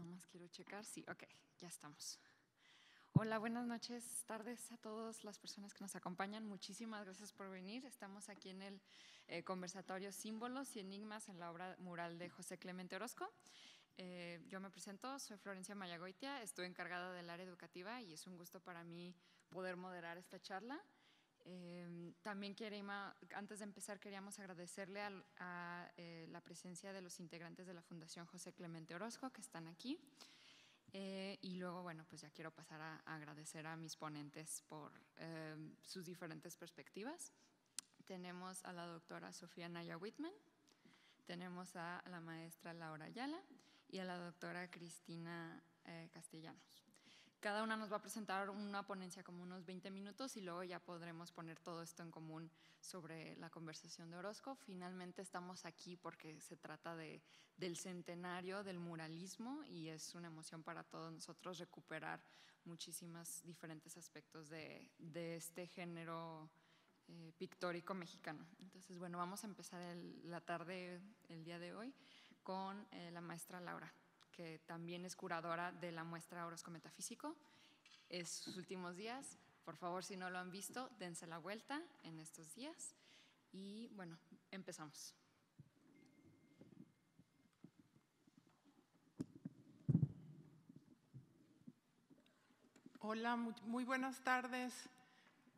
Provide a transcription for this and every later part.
Nada más quiero checar. Sí, ok, ya estamos. Hola, buenas noches, tardes a todas las personas que nos acompañan. Muchísimas gracias por venir. Estamos aquí en el conversatorio Símbolos y Enigmas en la obra mural de José Clemente Orozco. Yo me presento, soy Florencia Mayagoitia, estoy encargada del área educativa y es un gusto para mí poder moderar esta charla. También antes de empezar queríamos agradecerle a la presencia de los integrantes de la Fundación José Clemente Orozco que están aquí. Y luego, bueno, pues ya quiero pasar a agradecer a mis ponentes por sus diferentes perspectivas. Tenemos a la doctora Sofía Naya Whitman, tenemos a la maestra Laura Ayala y a la doctora Cristina Castellanos. Cada una nos va a presentar una ponencia como unos 20 minutos y luego ya podremos poner todo esto en común sobre la conversación de Orozco. Finalmente estamos aquí porque se trata del centenario del muralismo y es una emoción para todos nosotros recuperar muchísimos diferentes aspectos de este género pictórico mexicano. Entonces, bueno, vamos a empezar la tarde, el día de hoy, con la maestra Laura, que también es curadora de la muestra Orozco Metafísico. Es sus últimos días. Por favor, si no lo han visto, dense la vuelta en estos días. Y bueno, empezamos. Hola, muy buenas tardes.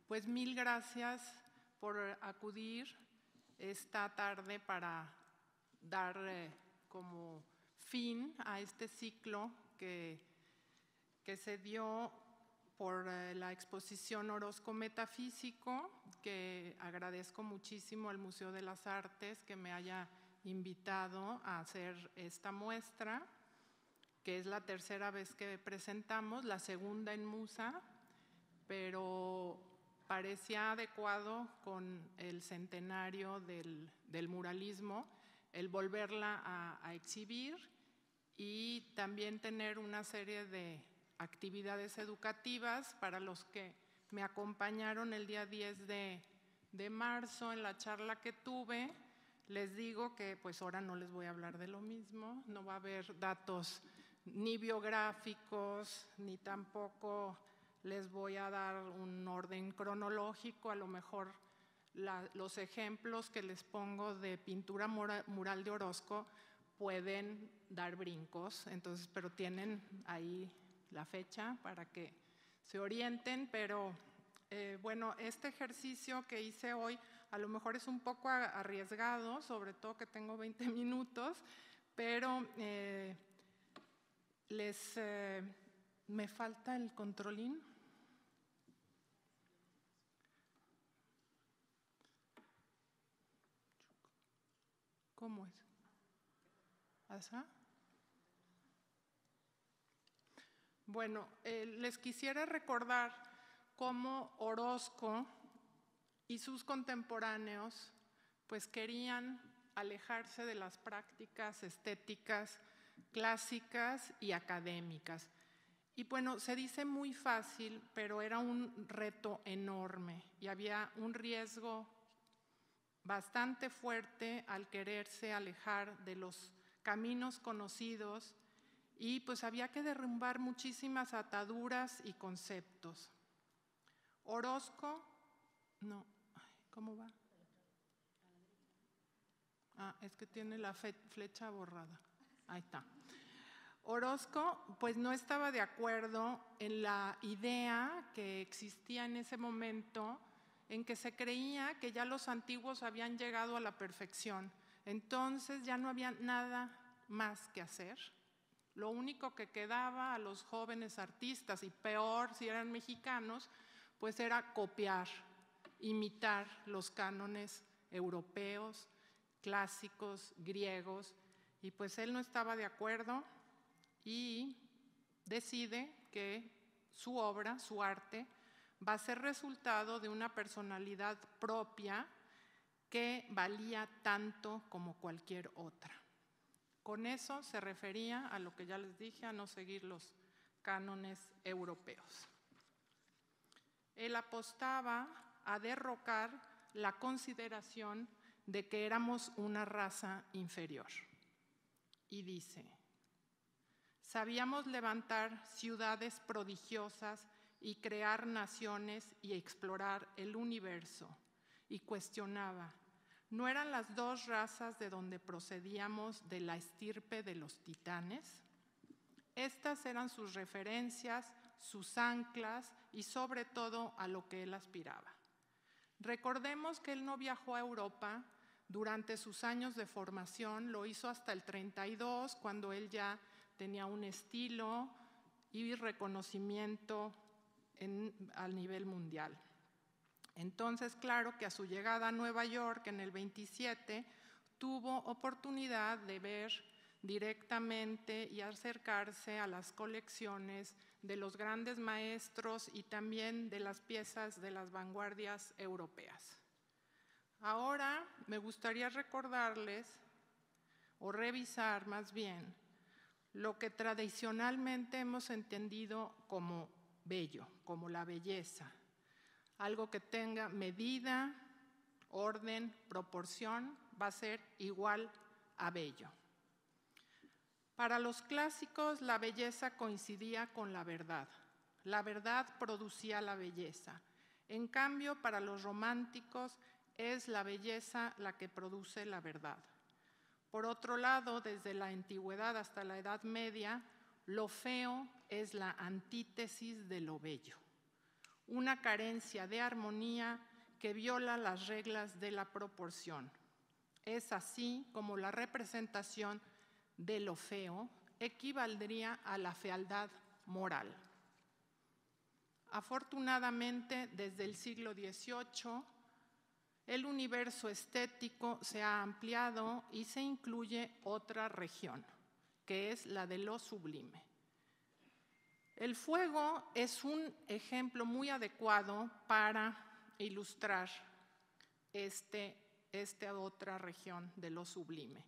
Pues mil gracias por acudir esta tarde para dar como fin a este ciclo que se dio por la exposición Orozco Metafísico, que agradezco muchísimo al Museo de las Artes que me haya invitado a hacer esta muestra, que es la tercera vez que presentamos, la segunda en Musa, pero parecía adecuado con el centenario del muralismo el volverla a exhibir y también tener una serie de actividades educativas para los que me acompañaron el día 10 de marzo en la charla que tuve. Les digo que pues ahora no les voy a hablar de lo mismo, no va a haber datos ni biográficos, ni tampoco les voy a dar un orden cronológico. A lo mejor los ejemplos que les pongo de pintura mural de Orozco pueden dar brincos, entonces, pero tienen ahí la fecha para que se orienten. Pero bueno, este ejercicio que hice hoy a lo mejor es un poco arriesgado, sobre todo que tengo 20 minutos, pero me falta el controlín. ¿Cómo es? ¿Asa? Bueno, les quisiera recordar cómo Orozco y sus contemporáneos pues querían alejarse de las prácticas estéticas clásicas y académicas. Y bueno, se dice muy fácil, pero era un reto enorme y había un riesgo bastante fuerte al quererse alejar de los caminos conocidos y pues había que derrumbar muchísimas ataduras y conceptos. Orozco, no, ¿cómo va? Ah, es que tiene la flecha borrada. Ahí está. Orozco pues no estaba de acuerdo en la idea que existía en ese momento en que se creía que ya los antiguos habían llegado a la perfección. Entonces ya no había nada más que hacer. Lo único que quedaba a los jóvenes artistas, y peor si eran mexicanos, pues era copiar, imitar los cánones europeos, clásicos, griegos, y pues él no estaba de acuerdo y decide que su obra, su arte, va a ser resultado de una personalidad propia que valía tanto como cualquier otra. Con eso se refería a lo que ya les dije, a no seguir los cánones europeos. Él apostaba a derrocar la consideración de que éramos una raza inferior. Y dice: Sabíamos levantar ciudades prodigiosas y crear naciones y explorar el universo. Y cuestionaba, ¿no eran las dos razas de donde procedíamos de la estirpe de los titanes? Estas eran sus referencias, sus anclas y sobre todo a lo que él aspiraba. Recordemos que él no viajó a Europa durante sus años de formación, lo hizo hasta el 32, cuando él ya tenía un estilo y reconocimiento a nivel mundial. Entonces, claro que a su llegada a Nueva York en el 27, tuvo oportunidad de ver directamente y acercarse a las colecciones de los grandes maestros y también de las piezas de las vanguardias europeas. Ahora me gustaría recordarles, o revisar más bien, lo que tradicionalmente hemos entendido como bello, como la belleza. Algo que tenga medida, orden, proporción, va a ser igual a bello. Para los clásicos, la belleza coincidía con la verdad. La verdad producía la belleza. En cambio, para los románticos, es la belleza la que produce la verdad. Por otro lado, desde la antigüedad hasta la Edad Media, lo feo es la antítesis de lo bello. Una carencia de armonía que viola las reglas de la proporción. Es así como la representación de lo feo equivaldría a la fealdad moral. Afortunadamente, desde el siglo XVIII, el universo estético se ha ampliado y se incluye otra región, que es la de lo sublime. El fuego es un ejemplo muy adecuado para ilustrar esta otra región de lo sublime.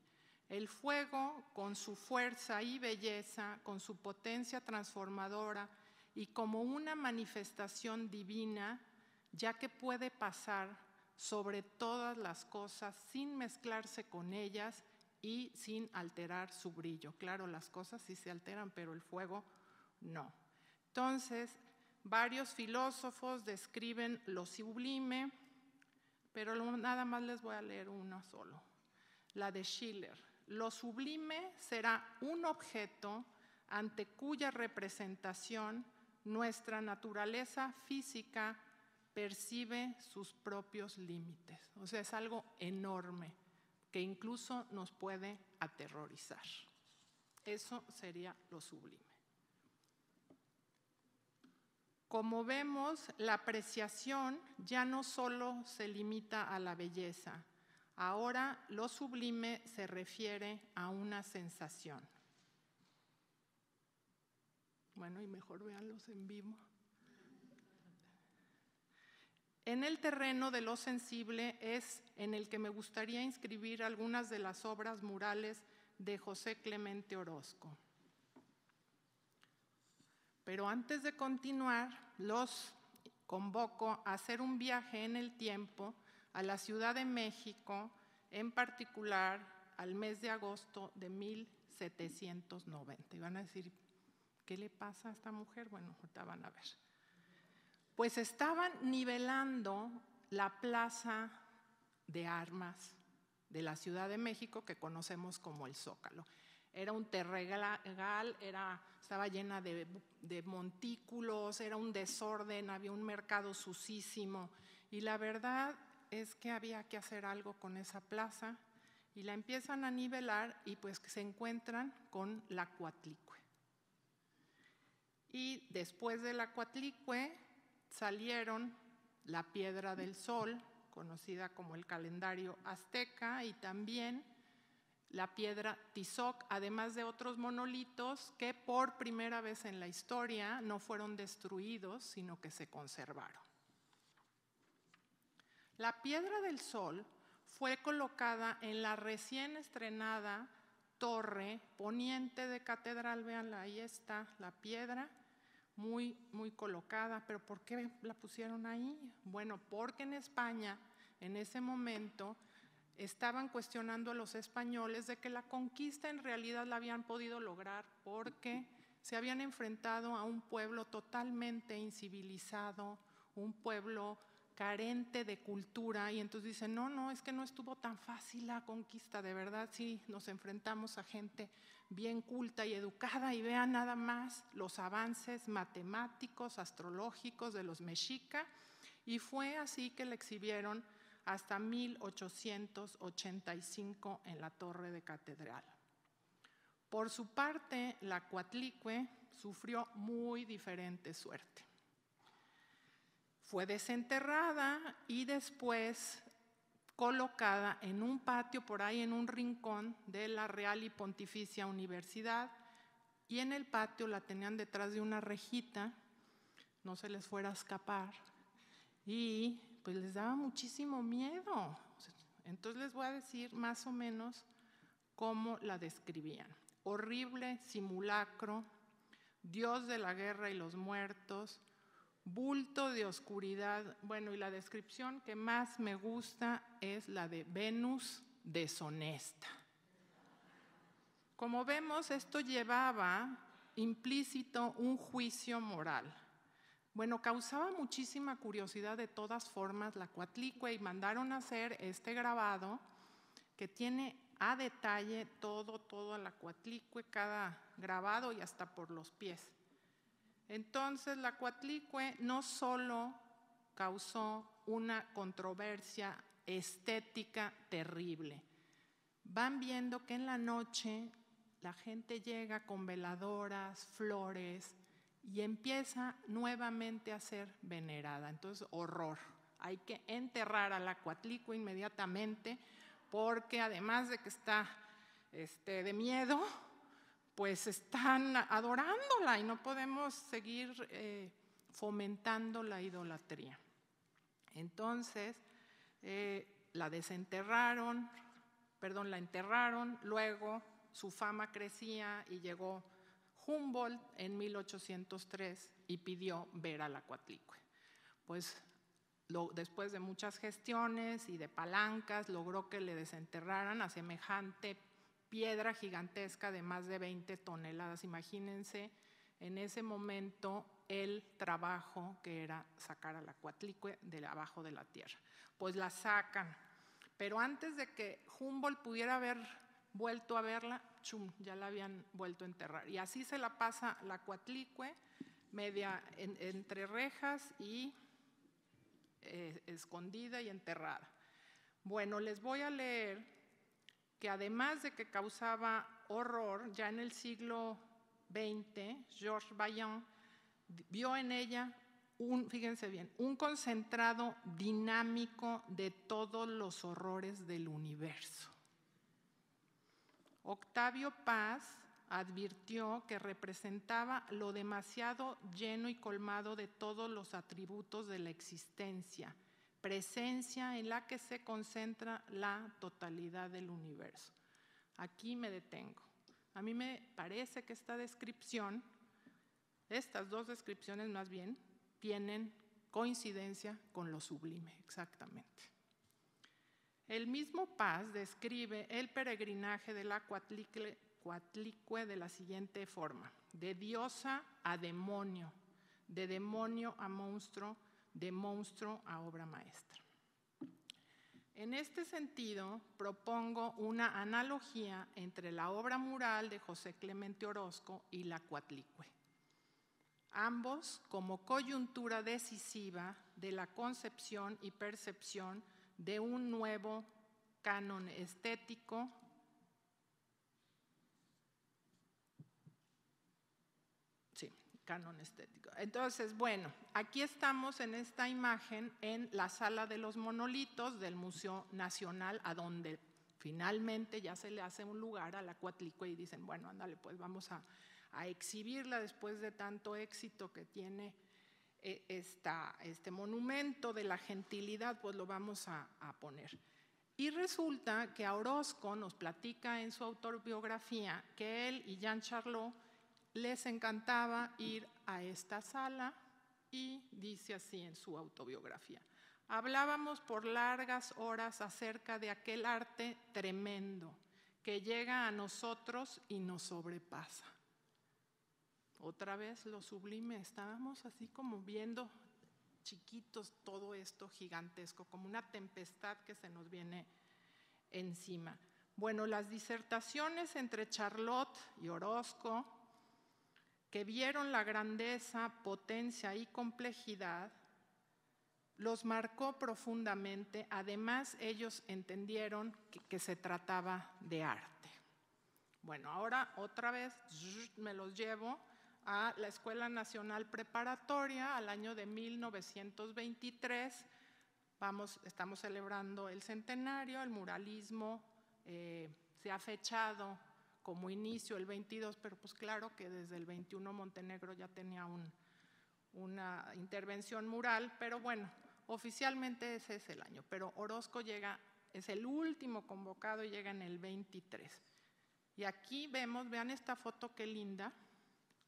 El fuego, con su fuerza y belleza, con su potencia transformadora y como una manifestación divina, ya que puede pasar sobre todas las cosas sin mezclarse con ellas y sin alterar su brillo. Claro, las cosas sí se alteran, pero el fuego no. Entonces, varios filósofos describen lo sublime, pero nada más les voy a leer uno solo, la de Schiller. Lo sublime será un objeto ante cuya representación nuestra naturaleza física percibe sus propios límites. O sea, es algo enorme que incluso nos puede aterrorizar. Eso sería lo sublime. Como vemos, la apreciación ya no solo se limita a la belleza. Ahora lo sublime se refiere a una sensación. Bueno, y mejor véanlos en vivo. En el terreno de lo sensible es en el que me gustaría inscribir algunas de las obras murales de José Clemente Orozco. Pero antes de continuar, los convoco a hacer un viaje en el tiempo a la Ciudad de México, en particular al mes de agosto de 1790. Y van a decir, ¿qué le pasa a esta mujer? Bueno, ahorita van a ver. Pues estaban nivelando la plaza de armas de la Ciudad de México, que conocemos como el Zócalo. Era un terregal, estaba llena de montículos, era un desorden, había un mercado sucísimo. Y la verdad es que había que hacer algo con esa plaza y la empiezan a nivelar y pues se encuentran con la Coatlicue. Y después de la Coatlicue salieron la Piedra del Sol, conocida como el calendario azteca, y también la piedra Tizoc, además de otros monolitos que por primera vez en la historia no fueron destruidos, sino que se conservaron. La Piedra del Sol fue colocada en la recién estrenada torre poniente de catedral. Véanla, ahí está la piedra, muy, muy colocada. ¿Pero por qué la pusieron ahí? Bueno, porque en España, en ese momento, estaban cuestionando a los españoles de que la conquista en realidad la habían podido lograr porque se habían enfrentado a un pueblo totalmente incivilizado, un pueblo carente de cultura, y entonces dicen, no, es que no estuvo tan fácil la conquista, de verdad sí nos enfrentamos a gente bien culta y educada, y vean nada más los avances matemáticos, astrológicos de los mexica, y fue así que la exhibieron hasta 1885 en la Torre de Catedral. Por su parte, la Coatlicue sufrió muy diferente suerte. Fue desenterrada y después colocada en un patio por ahí en un rincón de la Real y Pontificia Universidad, y en el patio la tenían detrás de una rejita, no se les fuera a escapar, y pues les daba muchísimo miedo. Entonces les voy a decir más o menos cómo la describían. Horrible simulacro, dios de la guerra y los muertos, bulto de oscuridad. Bueno, y la descripción que más me gusta es la de Venus deshonesta. Como vemos, esto llevaba implícito un juicio moral. Bueno, causaba muchísima curiosidad de todas formas la Coatlicue, y mandaron a hacer este grabado que tiene a detalle todo la Coatlicue, cada grabado y hasta por los pies. Entonces la Coatlicue no solo causó una controversia estética terrible. Van viendo que en la noche la gente llega con veladoras, flores, y empieza nuevamente a ser venerada. Entonces, horror. Hay que enterrar a la Coatlicue inmediatamente, porque además de que está de miedo, pues están adorándola y no podemos seguir fomentando la idolatría. Entonces, la enterraron, luego su fama crecía y llegó Humboldt en 1803 y pidió ver a la Coatlicue. Pues después de muchas gestiones y de palancas, logró que le desenterraran a semejante piedra gigantesca de más de 20 toneladas. Imagínense en ese momento el trabajo que era sacar a la Coatlicue de abajo de la tierra. Pues la sacan, pero antes de que Humboldt pudiera haber vuelto a verla, ya la habían vuelto a enterrar. Y así se la pasa la Coatlicue, media entre rejas y escondida y enterrada. Bueno, les voy a leer que además de que causaba horror, ya en el siglo XX, Georges Vaillant vio en ella fíjense bien, un concentrado dinámico de todos los horrores del universo. Octavio Paz advirtió que representaba lo demasiado lleno y colmado de todos los atributos de la existencia, presencia en la que se concentra la totalidad del universo. Aquí me detengo. A mí me parece que estas dos descripciones más bien, tienen coincidencia con lo sublime, exactamente. El mismo Paz describe el peregrinaje de la Coatlicue de la siguiente forma: de diosa a demonio, de demonio a monstruo, de monstruo a obra maestra. En este sentido, propongo una analogía entre la obra mural de José Clemente Orozco y la Coatlicue, ambos como coyuntura decisiva de la concepción y percepción de un nuevo canon estético Entonces, bueno, aquí estamos en esta imagen en la Sala de los Monolitos del Museo Nacional, a donde finalmente ya se le hace un lugar a la Coatlicue y dicen, bueno, ándale, pues vamos a exhibirla después de tanto éxito que tiene este monumento de la gentilidad, pues lo vamos a poner. Y resulta que Orozco nos platica en su autobiografía que él y Jean Charlot les encantaba ir a esta sala, y dice así en su autobiografía: hablábamos por largas horas acerca de aquel arte tremendo que llega a nosotros y nos sobrepasa. otra vez lo sublime. Estábamos así como viendo chiquitos todo esto gigantesco, como una tempestad que se nos viene encima. Bueno, las disertaciones entre Charlotte y Orozco, que vieron la grandeza, potencia y complejidad, los marcó profundamente. Además, ellos entendieron que se trataba de arte. Bueno, ahora otra vez me los llevo a la Escuela Nacional Preparatoria al año de 1923. Estamos celebrando el centenario. El muralismo se ha fechado como inicio el 22, pero pues claro que desde el 21 Montenegro ya tenía una intervención mural, pero bueno, oficialmente ese es el año. Pero Orozco es el último convocado y llega en el 23. Y aquí vean esta foto qué linda.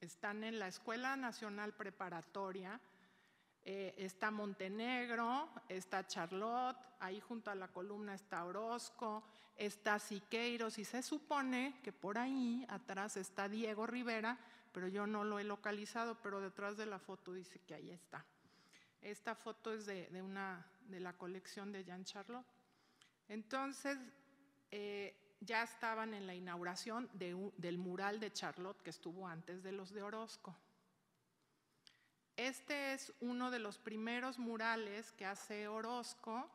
Están en la Escuela Nacional Preparatoria. Está Montenegro, está Charlotte, ahí junto a la columna está Orozco, está Siqueiros, y se supone que por ahí atrás está Diego Rivera, pero yo no lo he localizado, pero detrás de la foto dice que ahí está. Esta foto es de la colección de Jean Charlotte. Entonces, ya estaban en la inauguración del mural de Charlotte, que estuvo antes de los de Orozco. Este es uno de los primeros murales que hace Orozco,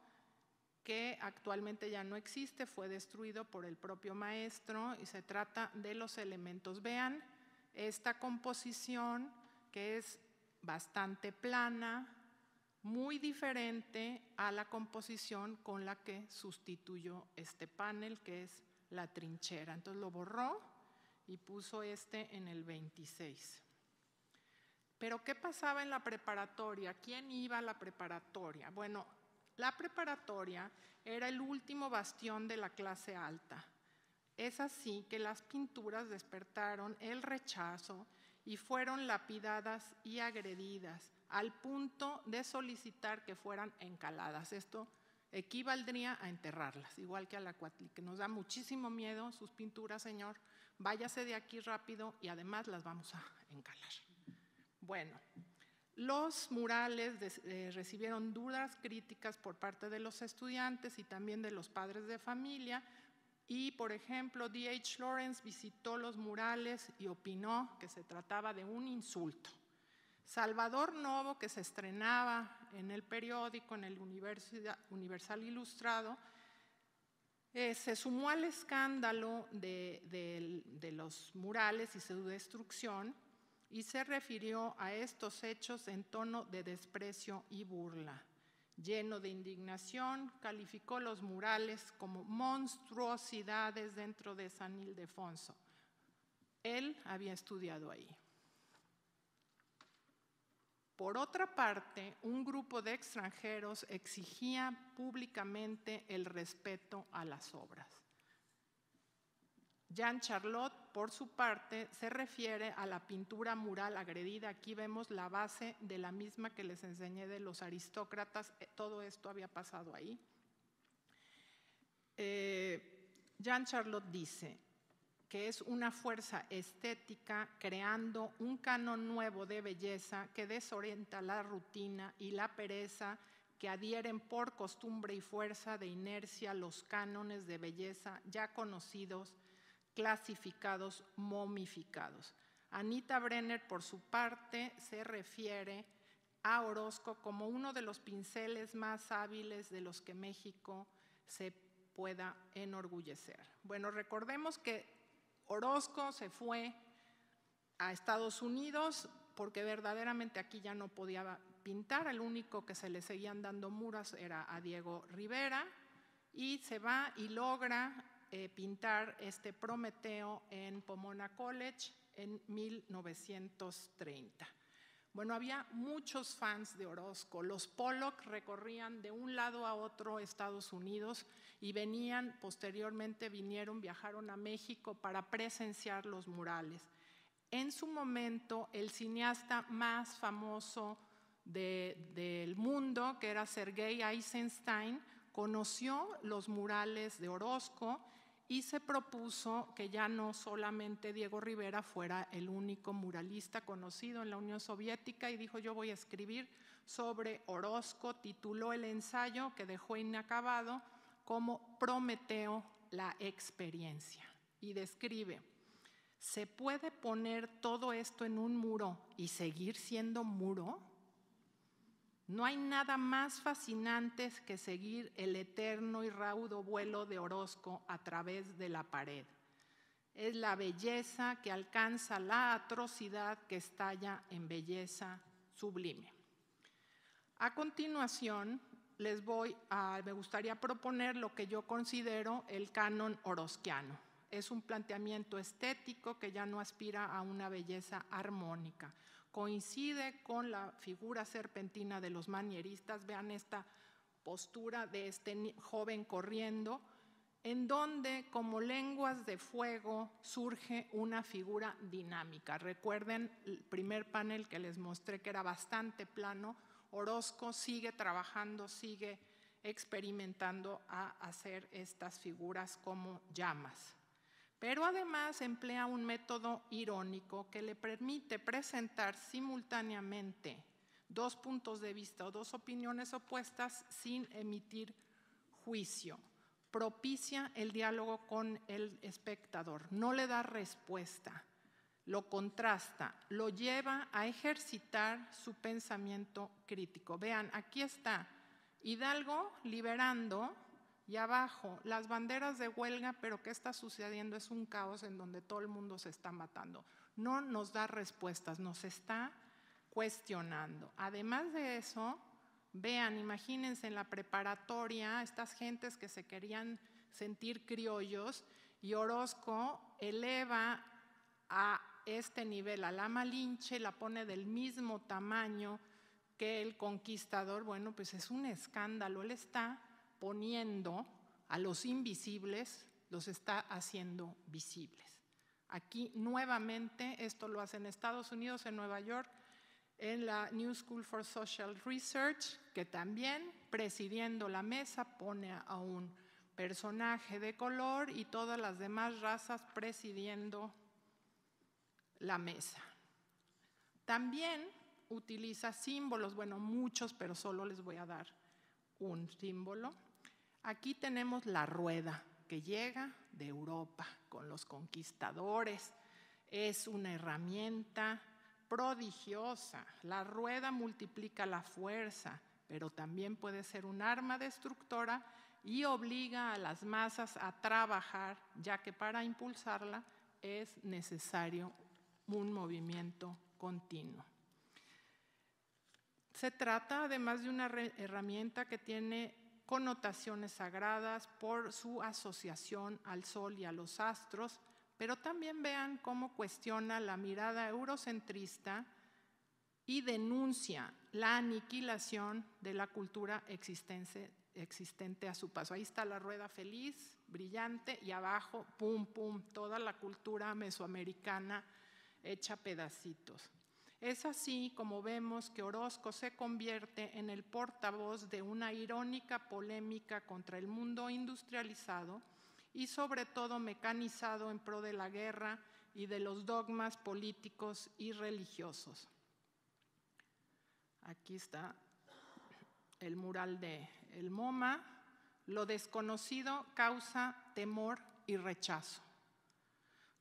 que actualmente ya no existe, fue destruido por el propio maestro, y se trata de los elementos. Vean esta composición, que es bastante plana, muy diferente a la composición con la que sustituyó este panel, que es la trinchera. Entonces lo borró y puso en el 26. Pero ¿qué pasaba en la preparatoria? ¿Quién iba a la preparatoria? Bueno, la preparatoria era el último bastión de la clase alta. Es así que las pinturas despertaron el rechazo y fueron lapidadas y agredidas al punto de solicitar que fueran encaladas. Esto equivaldría a enterrarlas, igual que a la Cuatli, que nos da muchísimo miedo sus pinturas, señor. Váyase de aquí rápido y además las vamos a encalar. Bueno, los murales recibieron duras críticas por parte de los estudiantes y también de los padres de familia. Y, por ejemplo, D.H. Lawrence visitó los murales y opinó que se trataba de un insulto. Salvador Novo, que se estrenaba en el periódico, en el Universal Ilustrado, se sumó al escándalo de los murales y su destrucción, y se refirió a estos hechos en tono de desprecio y burla. Lleno de indignación, calificó los murales como monstruosidades dentro de San Ildefonso. Él había estudiado ahí. Por otra parte, un grupo de extranjeros exigía públicamente el respeto a las obras. Jean Charlotte, por su parte, se refiere a la pintura mural agredida. Aquí vemos la base de la misma que les enseñé de los aristócratas. Todo esto había pasado ahí. Jean Charlotte dice que es una fuerza estética creando un canon nuevo de belleza que desorienta la rutina y la pereza que adhieren por costumbre y fuerza de inercia los cánones de belleza ya conocidos, clasificados, momificados. Anita Brenner, por su parte, se refiere a Orozco como uno de los pinceles más hábiles de los que México se pueda enorgullecer. Bueno, recordemos que Orozco se fue a Estados Unidos porque verdaderamente aquí ya no podía pintar. El único que se le seguían dando muras era a Diego Rivera, y se va y logra pintar este Prometeo en Pomona College en 1930. Bueno, había muchos fans de Orozco. Los Pollock recorrían de un lado a otro Estados Unidos y viajaron a México para presenciar los murales. En su momento, el cineasta más famoso del mundo, que era Sergei Eisenstein, conoció los murales de Orozco y se propuso que ya no solamente Diego Rivera fuera el único muralista conocido en la Unión Soviética, y dijo: yo voy a escribir sobre Orozco. Tituló el ensayo, que dejó inacabado, como Prometeo, la experiencia, y describe: ¿se puede poner todo esto en un muro y seguir siendo muro? No hay nada más fascinante que seguir el eterno y raudo vuelo de Orozco a través de la pared. Es la belleza que alcanza la atrocidad que estalla en belleza sublime. A continuación, me gustaría proponer lo que yo considero el canon orozquiano. Es un planteamiento estético que ya no aspira a una belleza armónica. Coincide con la figura serpentina de los manieristas. Vean esta postura de este joven corriendo, en donde como lenguas de fuego surge una figura dinámica. Recuerden el primer panel que les mostré, que era bastante plano. Orozco sigue trabajando, sigue experimentando a hacer estas figuras como llamas. Pero además emplea un método irónico que le permite presentar simultáneamente dos puntos de vista o dos opiniones opuestas sin emitir juicio. Propicia el diálogo con el espectador, no le da respuesta, lo contrasta, lo lleva a ejercitar su pensamiento crítico. Vean, aquí está Hidalgo liberando, y abajo las banderas de huelga, pero ¿qué está sucediendo? Es un caos en donde todo el mundo se está matando. No nos da respuestas, nos está cuestionando. Además de eso, vean, imagínense en la preparatoria, estas gentes que se querían sentir criollos, y Orozco eleva a este nivel a la Malinche, la pone del mismo tamaño que el conquistador. Bueno, pues es un escándalo. Él está poniendo a los invisibles, los está haciendo visibles. Aquí nuevamente, esto lo hace en Estados Unidos, en Nueva York, en la New School for Social Research, que también presidiendo la mesa pone a un personaje de color y todas las demás razas presidiendo la mesa. También utiliza símbolos, bueno, muchos, pero solo les voy a dar un símbolo. Aquí tenemos la rueda que llega de Europa con los conquistadores. Es una herramienta prodigiosa. La rueda multiplica la fuerza, pero también puede ser un arma destructora y obliga a las masas a trabajar, ya que para impulsarla es necesario un movimiento continuo. Se trata además de una herramienta que tiene connotaciones sagradas por su asociación al sol y a los astros, pero también vean cómo cuestiona la mirada eurocentrista y denuncia la aniquilación de la cultura existente a su paso. Ahí está la rueda feliz, brillante, y abajo, pum, pum, toda la cultura mesoamericana hecha pedacitos. Es así como vemos que Orozco se convierte en el portavoz de una irónica polémica contra el mundo industrializado y sobre todo mecanizado en pro de la guerra y de los dogmas políticos y religiosos. Aquí está el mural de el MoMA. Lo desconocido causa temor y rechazo.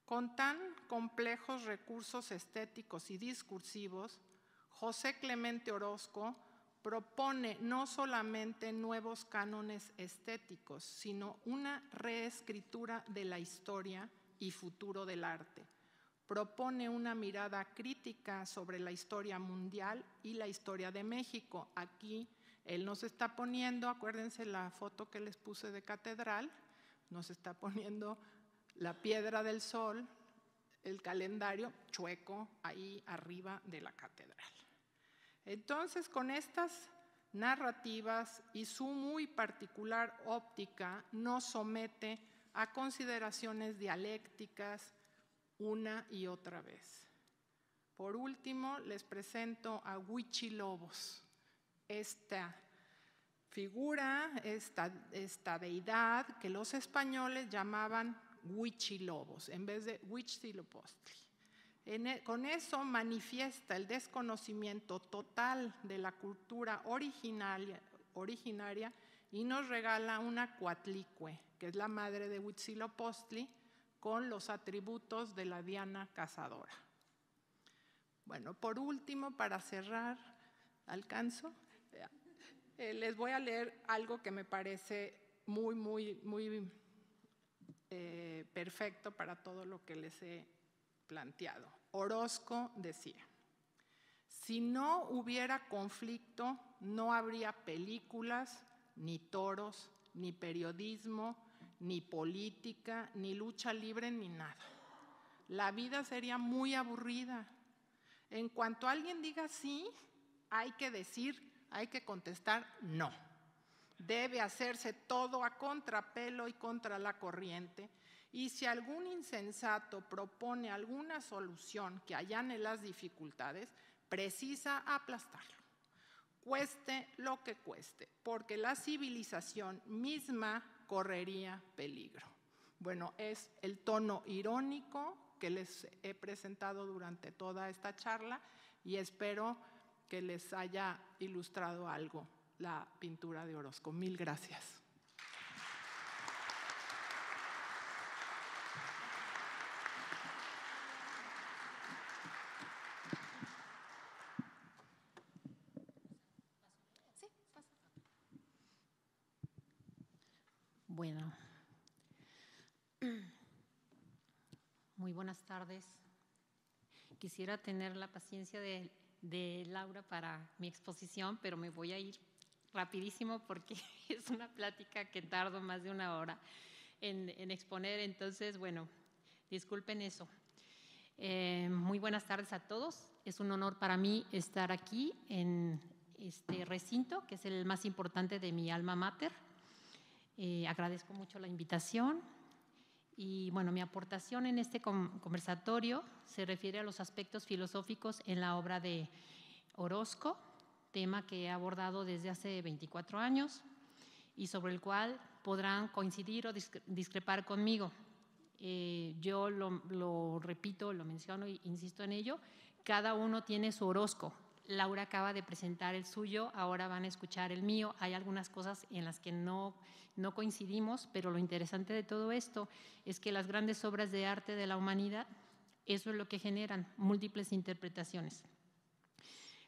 Con tan complejos recursos estéticos y discursivos, José Clemente Orozco propone no solamente nuevos cánones estéticos, sino una reescritura de la historia y futuro del arte. Propone una mirada crítica sobre la historia mundial y la historia de México. Aquí él nos está poniendo, acuérdense la foto que les puse de catedral, nos está poniendo la Piedra del Sol, el calendario chueco ahí arriba de la catedral. Entonces, con estas narrativas y su muy particular óptica, nos somete a consideraciones dialécticas una y otra vez. Por último, les presento a Huichilobos, esta figura esta deidad que los españoles llamaban Huichilobos en vez de Huitzilopochtli. Con eso manifiesta el desconocimiento total de la cultura originaria y nos regala una Coatlicue, que es la madre de Huitzilopochtli, con los atributos de la Diana cazadora. Bueno, por último, para cerrar, ¿alcanzo? Les voy a leer algo que me parece muy perfecto para todo lo que les he planteado. Orozco decía: si no hubiera conflicto, no habría películas, ni toros, ni periodismo, ni política, ni lucha libre, ni nada. La vida sería muy aburrida. En cuanto alguien diga sí, hay que contestar no. Debe hacerse todo a contrapelo y contra la corriente, y si algún insensato propone alguna solución que allane las dificultades, precisa aplastarlo, cueste lo que cueste, porque la civilización misma correría peligro. Bueno, es el tono irónico que les he presentado durante toda esta charla y espero que les haya ilustrado algo la pintura de Orozco. Mil gracias. Bueno, muy buenas tardes. Quisiera tener la paciencia de Laura para mi exposición, pero me voy a ir rapidísimo porque es una plática que tardo más de una hora en exponer. Entonces, bueno, disculpen eso. Muy buenas tardes a todos. Es un honor para mí estar aquí en este recinto, que es el más importante de mi alma mater. Agradezco mucho la invitación y bueno, mi aportación en este conversatorio se refiere a los aspectos filosóficos en la obra de Orozco, tema que he abordado desde hace 24 años y sobre el cual podrán coincidir o discrepar conmigo. Yo lo repito, lo menciono e insisto en ello, cada uno tiene su Orozco. Laura acaba de presentar el suyo, ahora van a escuchar el mío. Hay algunas cosas en las que no coincidimos, pero lo interesante de todo esto es que las grandes obras de arte de la humanidad, eso es lo que generan, múltiples interpretaciones.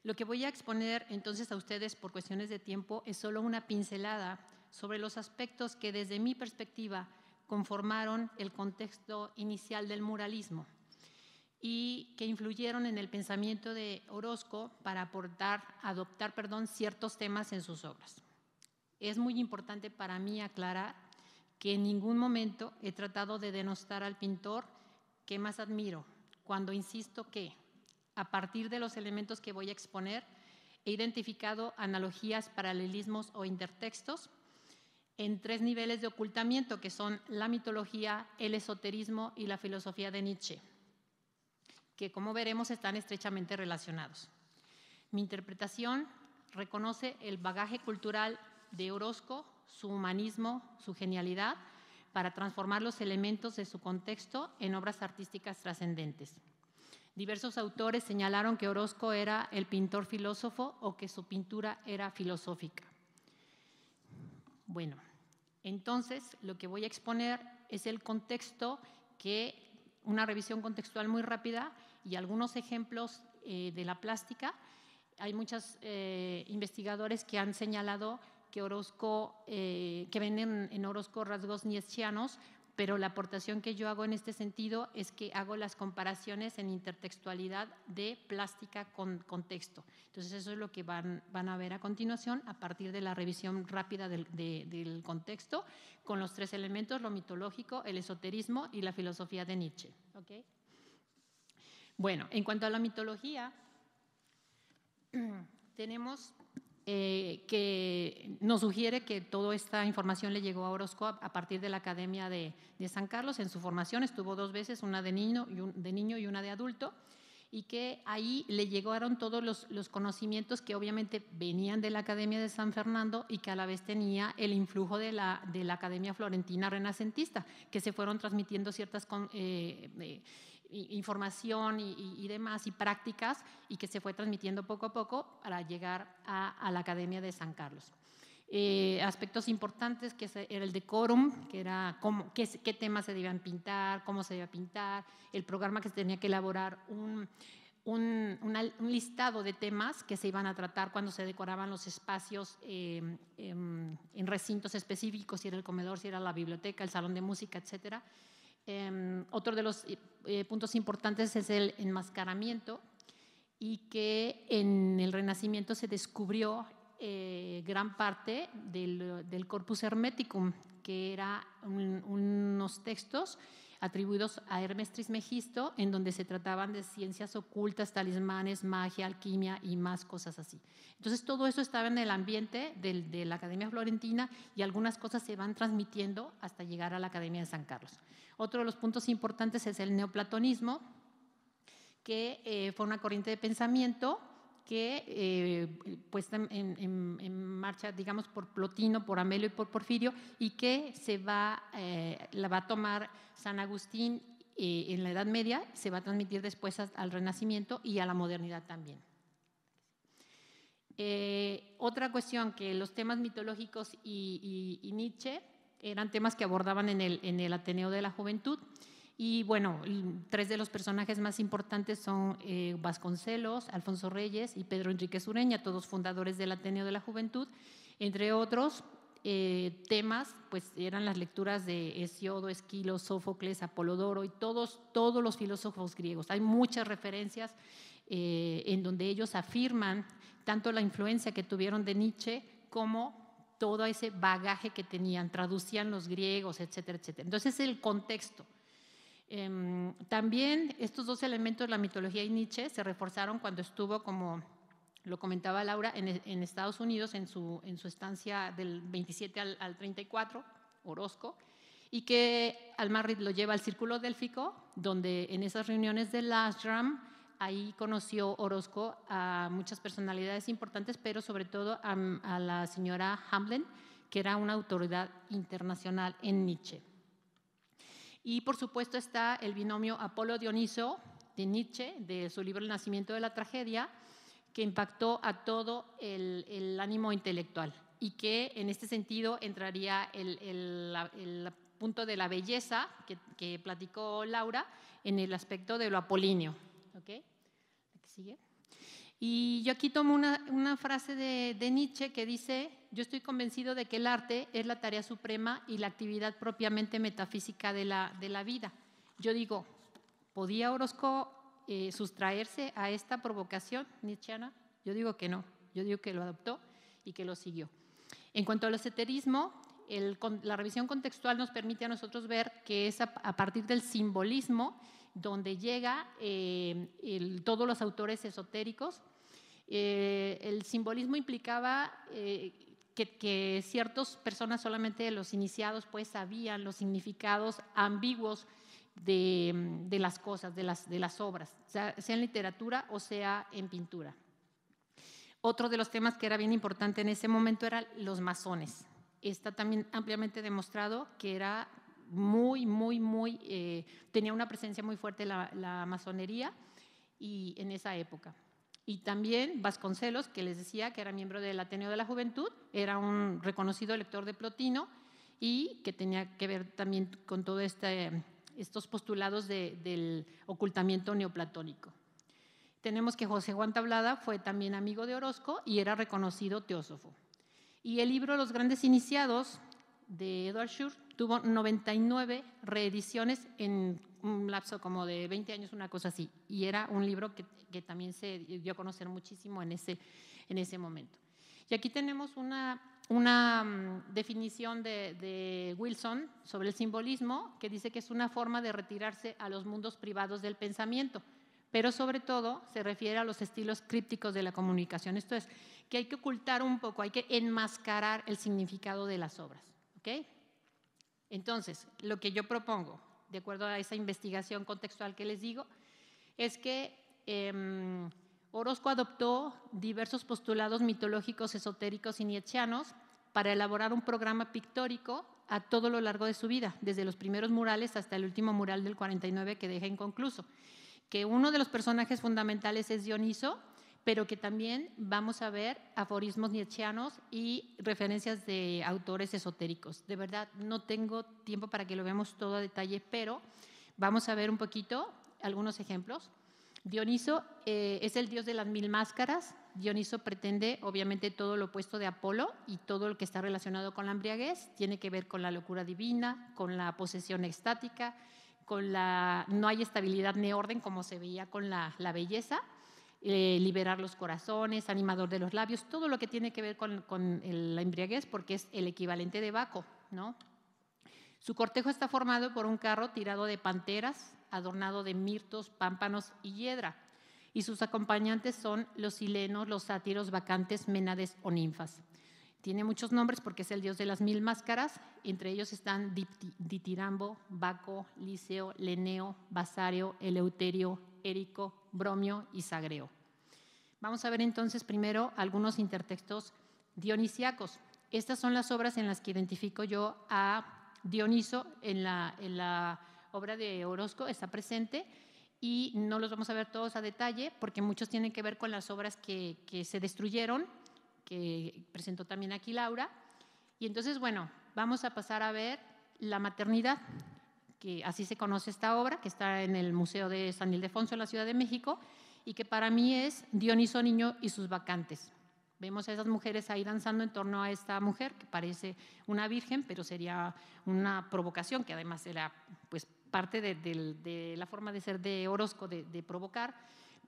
Lo que voy a exponer entonces a ustedes por cuestiones de tiempo es solo una pincelada sobre los aspectos que desde mi perspectiva conformaron el contexto inicial del muralismo y que influyeron en el pensamiento de Orozco para adoptar ciertos temas en sus obras. Es muy importante para mí aclarar que en ningún momento he tratado de denostar al pintor que más admiro, cuando insisto que, a partir de los elementos que voy a exponer, he identificado analogías, paralelismos o intertextos en 3 niveles de ocultamiento, que son la mitología, el esoterismo y la filosofía de Nietzsche, que, como veremos, están estrechamente relacionados. Mi interpretación reconoce el bagaje cultural de Orozco, su humanismo, su genialidad, para transformar los elementos de su contexto en obras artísticas trascendentes. Diversos autores señalaron que Orozco era el pintor filósofo o que su pintura era filosófica. Bueno, entonces lo que voy a exponer es el contexto, una revisión contextual muy rápida y algunos ejemplos de la plástica. Hay muchos investigadores que han señalado que ven en Orozco rasgos nietzscheanos, pero la aportación que yo hago en este sentido es que hago las comparaciones en intertextualidad de plástica con contexto. Entonces eso es lo que van a ver a continuación a partir de la revisión rápida del contexto con los 3 elementos, lo mitológico, el esoterismo y la filosofía de Nietzsche. ¿Okay? Bueno, en cuanto a la mitología, tenemos que nos sugiere que toda esta información le llegó a Orozco a partir de la Academia de San Carlos. En su formación estuvo 2 veces, una de niño y una de adulto, y que ahí le llegaron todos los conocimientos que obviamente venían de la Academia de San Fernando y que a la vez tenía el influjo de la Academia Florentina Renacentista, que se fueron transmitiendo ciertas información y demás y prácticas, y que se fue transmitiendo poco a poco para llegar a la Academia de San Carlos. Aspectos importantes que era el decorum, que era qué temas se debían pintar, cómo se debía pintar, el programa que se tenía que elaborar, un listado de temas que se iban a tratar cuando se decoraban los espacios en recintos específicos, si era el comedor, si era la biblioteca, el salón de música, etcétera. Otro de los puntos importantes es el enmascaramiento, y que en el Renacimiento se descubrió gran parte del Corpus Hermeticum, que era unos textos atribuidos a Hermes Trismegisto, en donde se trataban de ciencias ocultas, talismanes, magia, alquimia y más cosas así. Entonces todo eso estaba en el ambiente de la Academia Florentina, y algunas cosas se van transmitiendo hasta llegar a la Academia de San Carlos. Otro de los puntos importantes es el neoplatonismo, que fue una corriente de pensamiento que puesta en marcha, digamos, por Plotino, por Amelio y por Porfirio, y que la va a tomar San Agustín en la Edad Media, se va a transmitir después al Renacimiento y a la modernidad también. Otra cuestión, que los temas mitológicos y Nietzsche eran temas que abordaban en el Ateneo de la Juventud. Y bueno, tres de los personajes más importantes son Vasconcelos, Alfonso Reyes y Pedro Enríquez Ureña, todos fundadores del Ateneo de la Juventud. Entre otros temas, pues eran las lecturas de Hesiodo, Esquilo, Sófocles, Apolodoro y todos los filósofos griegos. Hay muchas referencias en donde ellos afirman tanto la influencia que tuvieron de Nietzsche como todo ese bagaje que tenían, traducían los griegos, etcétera, etcétera. Entonces, el contexto. También estos dos elementos, la mitología y Nietzsche, se reforzaron cuando estuvo, como lo comentaba Laura, en Estados Unidos, en su estancia del 27 al 34, Orozco, y que Al-Marri lo lleva al Círculo Délfico, donde en esas reuniones del ashram, ahí conoció Orozco a muchas personalidades importantes, pero sobre todo a la señora Hamlen, que era una autoridad internacional en Nietzsche. Y por supuesto está el binomio Apolo-Dioniso de Nietzsche, de su libro El nacimiento de la tragedia, que impactó a todo el ánimo intelectual, y que en este sentido entraría el punto de la belleza que platicó Laura en el aspecto de lo apolíneo. ¿Okay? ¿Qué sigue? Y yo aquí tomo una frase de Nietzsche que dice: yo estoy convencido de que el arte es la tarea suprema y la actividad propiamente metafísica de la vida. Yo digo, ¿podía Orozco sustraerse a esta provocación nietzscheana? Yo digo que no, yo digo que lo adoptó y que lo siguió. En cuanto al esoterismo, la revisión contextual nos permite a nosotros ver que es a partir del simbolismo donde llega todos los autores esotéricos. El simbolismo implicaba que ciertas personas, solamente los iniciados, pues sabían los significados ambiguos de las cosas, de las obras, sea en literatura o sea en pintura. Otro de los temas que era bien importante en ese momento eran los masones. Está también ampliamente demostrado que era tenía una presencia muy fuerte la masonería y en esa época. Y también Vasconcelos, que les decía que era miembro del Ateneo de la Juventud, era un reconocido lector de Plotino y que tenía que ver también con todos estos postulados del ocultamiento neoplatónico. Tenemos que José Juan Tablada fue también amigo de Orozco y era reconocido teósofo. Y el libro Los grandes iniciados de Edward Shore tuvo 99 reediciones en un lapso como de 20 años, una cosa así. Y era un libro que también se dio a conocer muchísimo en ese momento. Y aquí tenemos una definición de Wilson sobre el simbolismo, que dice que es una forma de retirarse a los mundos privados del pensamiento, pero sobre todo se refiere a los estilos crípticos de la comunicación. Esto es, que hay que ocultar un poco, hay que enmascarar el significado de las obras. ¿Okay? Entonces, lo que yo propongo, de acuerdo a esa investigación contextual que les digo, es que Orozco adoptó diversos postulados mitológicos, esotéricos y nietzscheanos para elaborar un programa pictórico a todo lo largo de su vida, desde los primeros murales hasta el último mural del 49 que deja inconcluso. Que uno de los personajes fundamentales es Dioniso, pero que también vamos a ver aforismos nietzscheanos y referencias de autores esotéricos. De verdad, no tengo tiempo para que lo veamos todo a detalle, pero vamos a ver un poquito algunos ejemplos. Dioniso es el dios de las 1000 máscaras. Dioniso pretende, obviamente, todo lo opuesto de Apolo y todo lo que está relacionado con la embriaguez. Tiene que ver con la locura divina, con la posesión extática, no hay estabilidad ni orden como se veía con la belleza. Liberar los corazones, animador de los labios, todo lo que tiene que ver con la embriaguez, porque es el equivalente de Baco, ¿no? Su cortejo está formado por un carro tirado de panteras, adornado de mirtos, pámpanos y hiedra, y sus acompañantes son los silenos, los sátiros, bacantes, ménades o ninfas. Tiene muchos nombres porque es el dios de las 1000 máscaras, entre ellos están Ditirambo, Baco, Liceo, Leneo, Basario, Eleuterio, Érico, Bromio y Sagreo. Vamos a ver entonces primero algunos intertextos dionisíacos. Estas son las obras en las que identifico yo a Dioniso en la obra de Orozco, está presente, y no los vamos a ver todos a detalle porque muchos tienen que ver con las obras que se destruyeron, que presentó también aquí Laura. Y entonces, bueno, vamos a pasar a ver la maternidad, que así se conoce esta obra, que está en el Museo de San Ildefonso en la Ciudad de México, y que para mí es Dioniso niño y sus bacantes. Vemos a esas mujeres ahí danzando en torno a esta mujer, que parece una virgen, pero sería una provocación, que además era pues, parte de la forma de ser de Orozco, de provocar.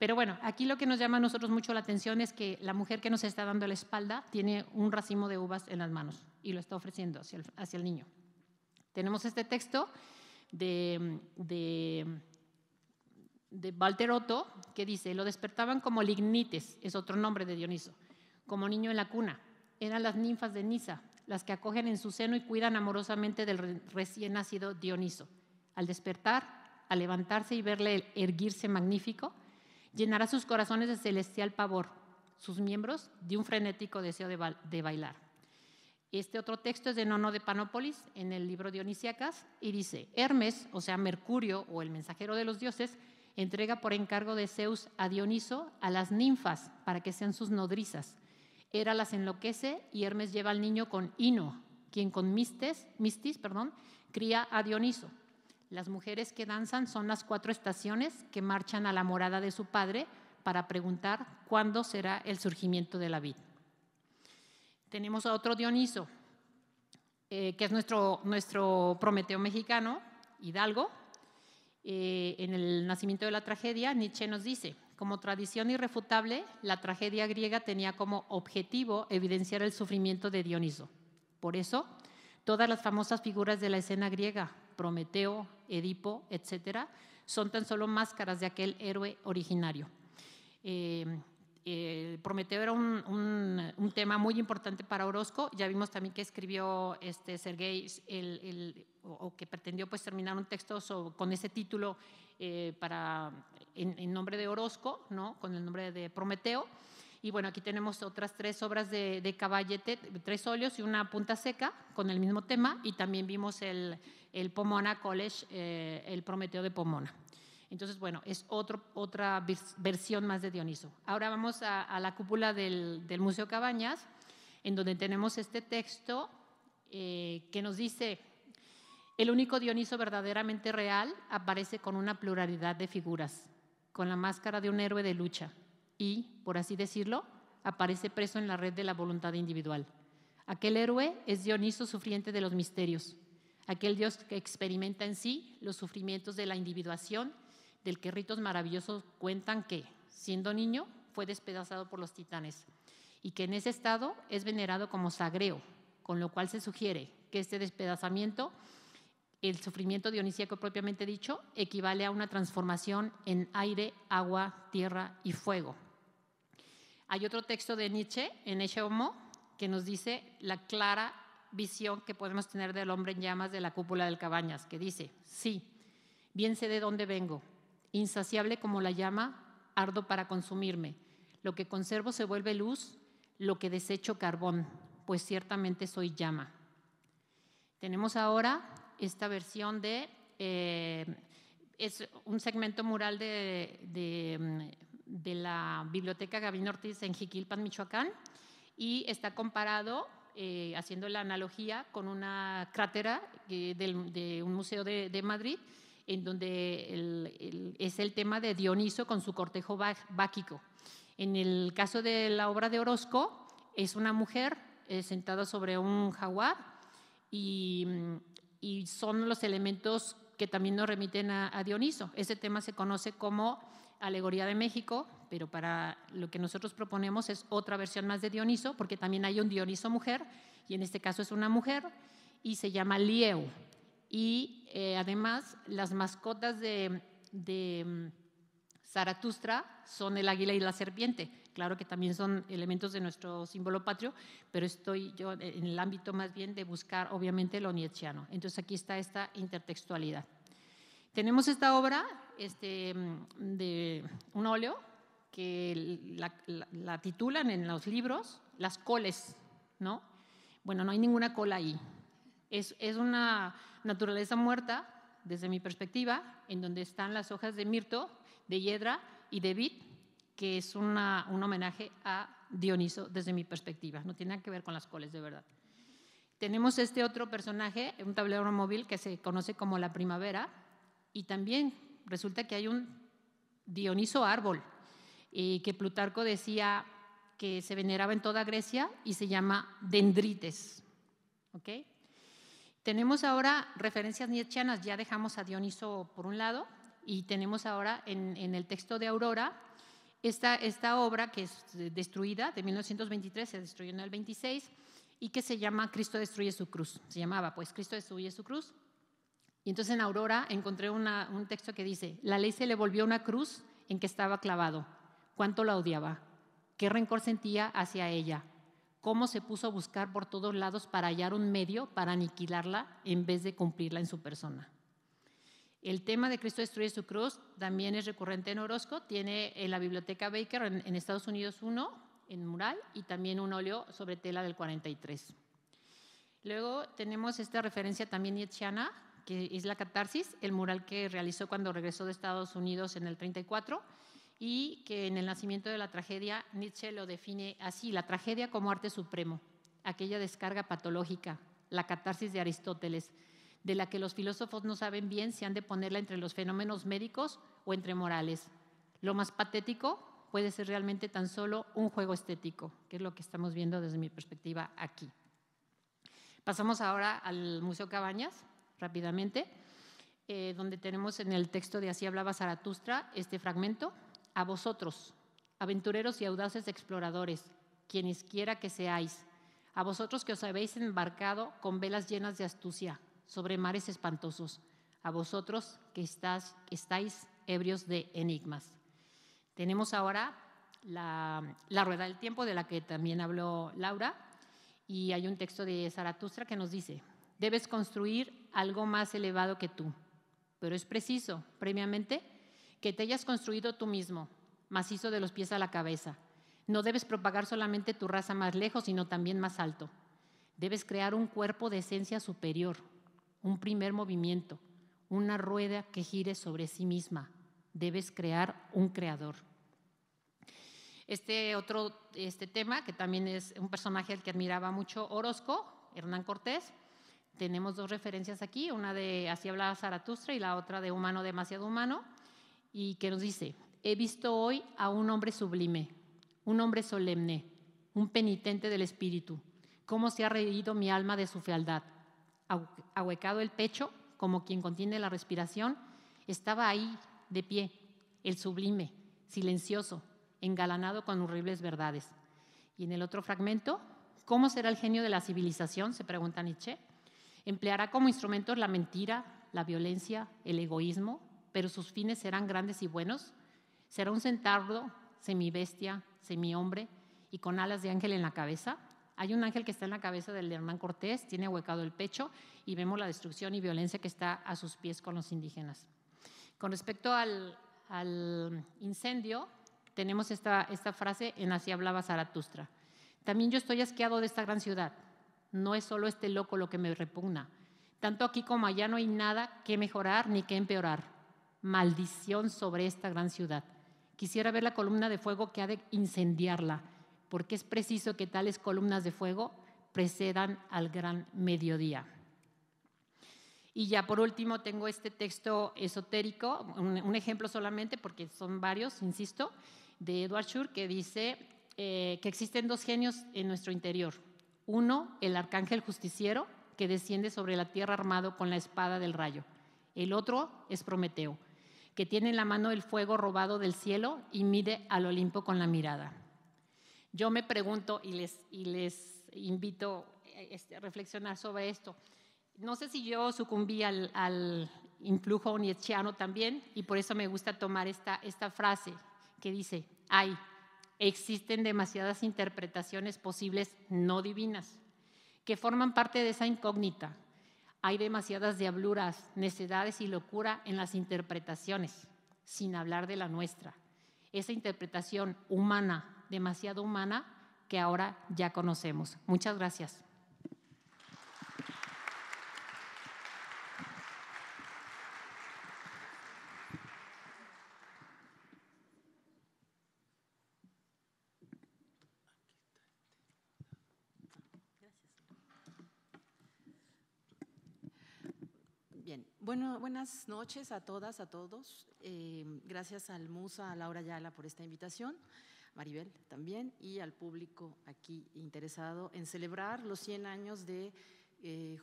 Pero bueno, aquí lo que nos llama a nosotros mucho la atención es que la mujer que nos está dando la espalda tiene un racimo de uvas en las manos y lo está ofreciendo hacia el niño. Tenemos este texto de Walter Otto, que dice: lo despertaban como lignites, es otro nombre de Dioniso, como niño en la cuna. Eran las ninfas de Nisa, las que acogen en su seno y cuidan amorosamente del recién nacido Dioniso. Al despertar, al levantarse y verle erguirse magnífico, llenará sus corazones de celestial pavor, sus miembros de un frenético deseo de bailar. Este otro texto es de Nono de Panópolis, en el libro Dionisíacas, y dice: Hermes, o sea, Mercurio, o el mensajero de los dioses, entrega por encargo de Zeus a Dioniso a las ninfas para que sean sus nodrizas. Hera las enloquece y Hermes lleva al niño con Ino, quien con Mistis, cría a Dioniso. Las mujeres que danzan son las 4 estaciones que marchan a la morada de su padre para preguntar cuándo será el surgimiento de la vid. Tenemos a otro Dioniso, que es nuestro Prometeo mexicano, Hidalgo. En el nacimiento de la tragedia, Nietzsche nos dice: como tradición irrefutable, la tragedia griega tenía como objetivo evidenciar el sufrimiento de Dioniso. Por eso, todas las famosas figuras de la escena griega, Prometeo, Edipo, etcétera, son tan solo máscaras de aquel héroe originario. Prometeo era un tema muy importante para Orozco. Ya vimos también que escribió Sergei, o que pretendió pues terminar un texto con ese título en nombre de Orozco, ¿no? Con el nombre de Prometeo. Y bueno, aquí tenemos otras 3 obras de Caballete, 3 óleos y una punta seca con el mismo tema, y también vimos el Pomona College, el Prometeo de Pomona. Entonces, bueno, es otra versión más de Dioniso. Ahora vamos a la cúpula del Museo Cabañas, en donde tenemos este texto que nos dice: el único Dioniso verdaderamente real aparece con una pluralidad de figuras, con la máscara de un héroe de lucha y, por así decirlo, aparece preso en la red de la voluntad individual. Aquel héroe es Dioniso sufriente de los misterios, aquel Dios que experimenta en sí los sufrimientos de la individuación, del que ritos maravillosos cuentan que, siendo niño, fue despedazado por los titanes y que en ese estado es venerado como sagreo, con lo cual se sugiere que este despedazamiento, el sufrimiento dionisíaco propiamente dicho, equivale a una transformación en aire, agua, tierra y fuego. Hay otro texto de Nietzsche, en Ecce Homo, que nos dice la clara visión que podemos tener del hombre en llamas de la cúpula del Cabañas, que dice: sí, bien sé de dónde vengo, insaciable como la llama, ardo para consumirme. Lo que conservo se vuelve luz, lo que desecho carbón, pues ciertamente soy llama. Tenemos ahora esta versión de, es un segmento mural de la Biblioteca Gabino Ortiz en Jiquilpan, Michoacán, y está comparado, haciendo la analogía, con una crátera de un museo de Madrid, en donde es el tema de Dioniso con su cortejo báquico. En el caso de la obra de Orozco, es una mujer sentada sobre un jaguar y son los elementos que también nos remiten a Dioniso. Ese tema se conoce como Alegoría de México, pero para lo que nosotros proponemos es otra versión más de Dioniso, porque también hay un Dioniso mujer, y en este caso es una mujer, y se llama Lieu. Y además, las mascotas de Zaratustra son el águila y la serpiente. Claro que también son elementos de nuestro símbolo patrio, pero estoy yo en el ámbito más bien de buscar, obviamente, lo nietzscheano. Entonces, aquí está esta intertextualidad. Tenemos esta obra de un óleo que la titulan en los libros Las coles, ¿no? Bueno, no hay ninguna cola ahí. Es una naturaleza muerta, desde mi perspectiva, en donde están las hojas de mirto, de hiedra y de vid, que es un homenaje a Dioniso desde mi perspectiva. No tiene nada que ver con las coles, de verdad. Tenemos este otro personaje, un tablero móvil que se conoce como la primavera, y también resulta que hay un Dioniso árbol, que Plutarco decía que se veneraba en toda Grecia y se llama Dendrites. ¿Okay? Tenemos ahora referencias nietzscheanas, ya dejamos a Dioniso por un lado, y tenemos ahora en el texto de Aurora esta obra que es destruida, de 1923, se destruyó en el 26, y que se llama Cristo destruye su cruz. Se llamaba, pues, Cristo destruye su cruz. Y entonces en Aurora encontré un texto que dice: la ley se le volvió una cruz en que estaba clavado. ¿Cuánto la odiaba? ¿Qué rencor sentía hacia ella? ¿Cómo se puso a buscar por todos lados para hallar un medio para aniquilarla en vez de cumplirla en su persona? El tema de Cristo destruye su cruz también es recurrente en Orozco. Tiene en la Biblioteca Baker en Estados Unidos uno en mural y también un óleo sobre tela del 43. Luego tenemos esta referencia también nietzscheana, que es la catarsis, el mural que realizó cuando regresó de Estados Unidos en el 34, y que en el nacimiento de la tragedia Nietzsche lo define así: la tragedia como arte supremo, aquella descarga patológica, la catarsis de Aristóteles, de la que los filósofos no saben bien si han de ponerla entre los fenómenos médicos o entre morales. Lo más patético puede ser realmente tan solo un juego estético, que es lo que estamos viendo desde mi perspectiva aquí. Pasamos ahora al Museo Cabañas, rápidamente, donde tenemos en el texto de Así hablaba Zaratustra este fragmento: a vosotros, aventureros y audaces exploradores, quienes quiera que seáis, a vosotros que os habéis embarcado con velas llenas de astucia sobre mares espantosos, a vosotros que estáis ebrios de enigmas. Tenemos ahora la rueda del tiempo, de la que también habló Laura, y hay un texto de Zaratustra que nos dice: debes construir algo más elevado que tú, pero es preciso, previamente, que te hayas construido tú mismo, macizo de los pies a la cabeza. No debes propagar solamente tu raza más lejos, sino también más alto. Debes crear un cuerpo de esencia superior, un primer movimiento, una rueda que gire sobre sí misma. Debes crear un creador. Este tema, que también es un personaje al que admiraba mucho Orozco, Hernán Cortés. Tenemos dos referencias aquí, una de Así hablaba Zaratustra y la otra de Humano demasiado humano, y que nos dice: he visto hoy a un hombre sublime, un hombre solemne, un penitente del espíritu. Cómo se ha reído mi alma de su fealdad. Ahuecado el pecho, como quien contiene la respiración, estaba ahí, de pie, el sublime, silencioso, engalanado con horribles verdades. Y en el otro fragmento: ¿cómo será el genio de la civilización?, se pregunta Nietzsche. Empleará como instrumentos la mentira, la violencia, el egoísmo, pero sus fines serán grandes y buenos. Será un centauro, semibestia, semihombre y con alas de ángel en la cabeza. Hay un ángel que está en la cabeza del de Hernán Cortés, tiene ahuecado el pecho y vemos la destrucción y violencia que está a sus pies con los indígenas. Con respecto al incendio tenemos esta frase en Así hablaba Zaratustra. También yo estoy asqueado de esta gran ciudad. No es solo este loco lo que me repugna. Tanto aquí como allá no hay nada que mejorar ni que empeorar. Maldición sobre esta gran ciudad. Quisiera ver la columna de fuego que ha de incendiarla, porque es preciso que tales columnas de fuego precedan al gran mediodía. Y ya por último tengo este texto esotérico, un ejemplo solamente porque son varios, insisto, de Edward Schur, que dice que existen dos genios en nuestro interior. Uno, el arcángel justiciero, que desciende sobre la tierra armado con la espada del rayo. El otro es Prometeo, que tiene en la mano el fuego robado del cielo y mide al Olimpo con la mirada. Yo me pregunto y les invito a reflexionar sobre esto. No sé si yo sucumbí al influjo nietzscheano también, y por eso me gusta tomar esta frase que dice: existen demasiadas interpretaciones posibles no divinas que forman parte de esa incógnita. Hay demasiadas diabluras, necedades y locura en las interpretaciones, sin hablar de la nuestra. Esa interpretación humana, demasiado humana, que ahora ya conocemos. Muchas gracias. Bien, bueno, buenas noches a todas, a todos. Gracias al Musa, a Laura Ayala por esta invitación, Maribel también, y al público aquí interesado en celebrar los 100 años de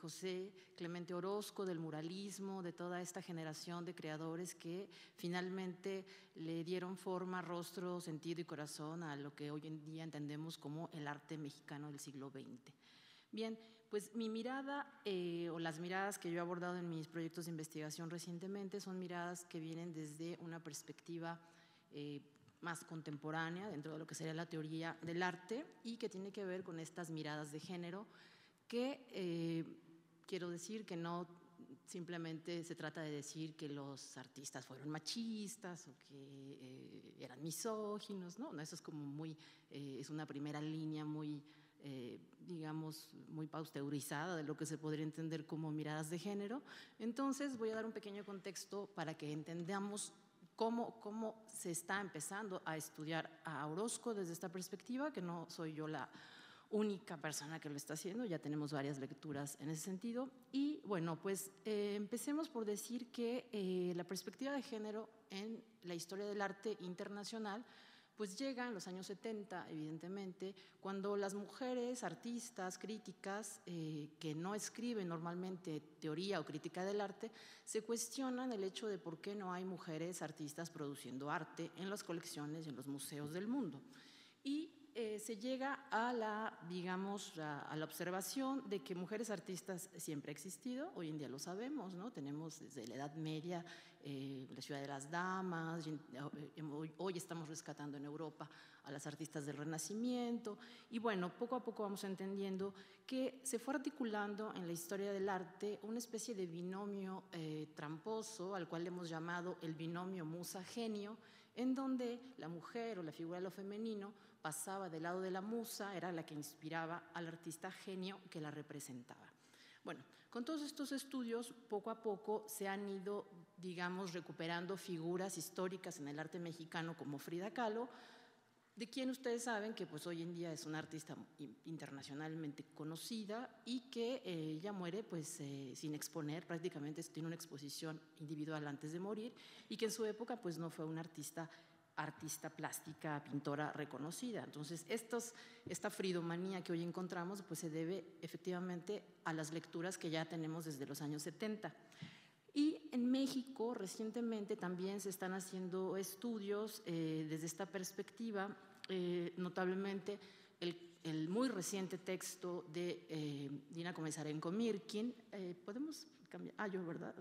José Clemente Orozco, del muralismo, de toda esta generación de creadores que finalmente le dieron forma, rostro, sentido y corazón a lo que hoy en día entendemos como el arte mexicano del siglo XX. Bien, pues mi mirada o las miradas que yo he abordado en mis proyectos de investigación recientemente son miradas que vienen desde una perspectiva más contemporánea dentro de lo que sería la teoría del arte y que tiene que ver con estas miradas de género que quiero decir que no simplemente se trata de decir que los artistas fueron machistas o que eran misóginos, no, eso es como muy, es una primera línea muy digamos, muy pasteurizada de lo que se podría entender como miradas de género. Entonces voy a dar un pequeño contexto para que entendamos cómo se está empezando a estudiar a Orozco desde esta perspectiva, que no soy yo la única persona que lo está haciendo, ya tenemos varias lecturas en ese sentido. Y bueno, pues empecemos por decir que la perspectiva de género en la historia del arte internacional pues llega en los años 70, evidentemente, cuando las mujeres, artistas, críticas, que no escriben normalmente teoría o crítica del arte, se cuestionan el hecho de por qué no hay mujeres artistas produciendo arte en las colecciones y en los museos del mundo. Y se llega a la, digamos, a la observación de que mujeres artistas siempre ha existido, hoy en día lo sabemos, ¿no? Tenemos desde la Edad Media la Ciudad de las Damas, hoy estamos rescatando en Europa a las artistas del Renacimiento, y bueno, poco a poco vamos entendiendo que se fue articulando en la historia del arte una especie de binomio tramposo, al cual hemos llamado el binomio musa-genio, en donde la mujer o la figura de lo femenino pasaba del lado de la musa, era la que inspiraba al artista genio que la representaba. Bueno, con todos estos estudios, poco a poco se han ido, digamos, recuperando figuras históricas en el arte mexicano como Frida Kahlo, de quien ustedes saben que pues, hoy en día es una artista internacionalmente conocida y que ella muere pues, sin exponer, prácticamente tiene una exposición individual antes de morir, y que en su época pues, no fue una artista plástica, pintora reconocida. Entonces, esta fridomanía que hoy encontramos pues, se debe efectivamente a las lecturas que ya tenemos desde los años 70. Y en México recientemente también se están haciendo estudios desde esta perspectiva, notablemente el muy reciente texto de Dina Comesarenko Mirkin. ¿Podemos cambiar? Yo, ¿verdad?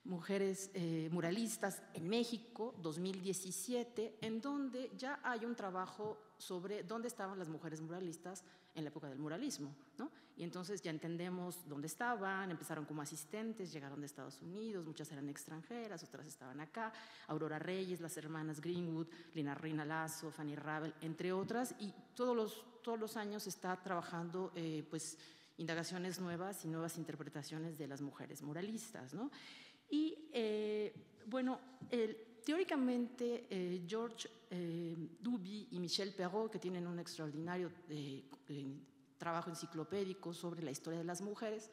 Mujeres Muralistas en México, 2017, en donde ya hay un trabajo sobre dónde estaban las mujeres muralistas en la época del muralismo, ¿no? Y entonces ya entendemos dónde estaban, empezaron como asistentes, llegaron de Estados Unidos, muchas eran extranjeras, otras estaban acá, Aurora Reyes, las hermanas Greenwood, Lina Reina Lazo, Fanny Ravel, entre otras, y todos los años está trabajando pues indagaciones nuevas y nuevas interpretaciones de las mujeres muralistas, ¿no? Y bueno, teóricamente George Duby y Michel Perrault, que tienen un extraordinario trabajo enciclopédico sobre la historia de las mujeres,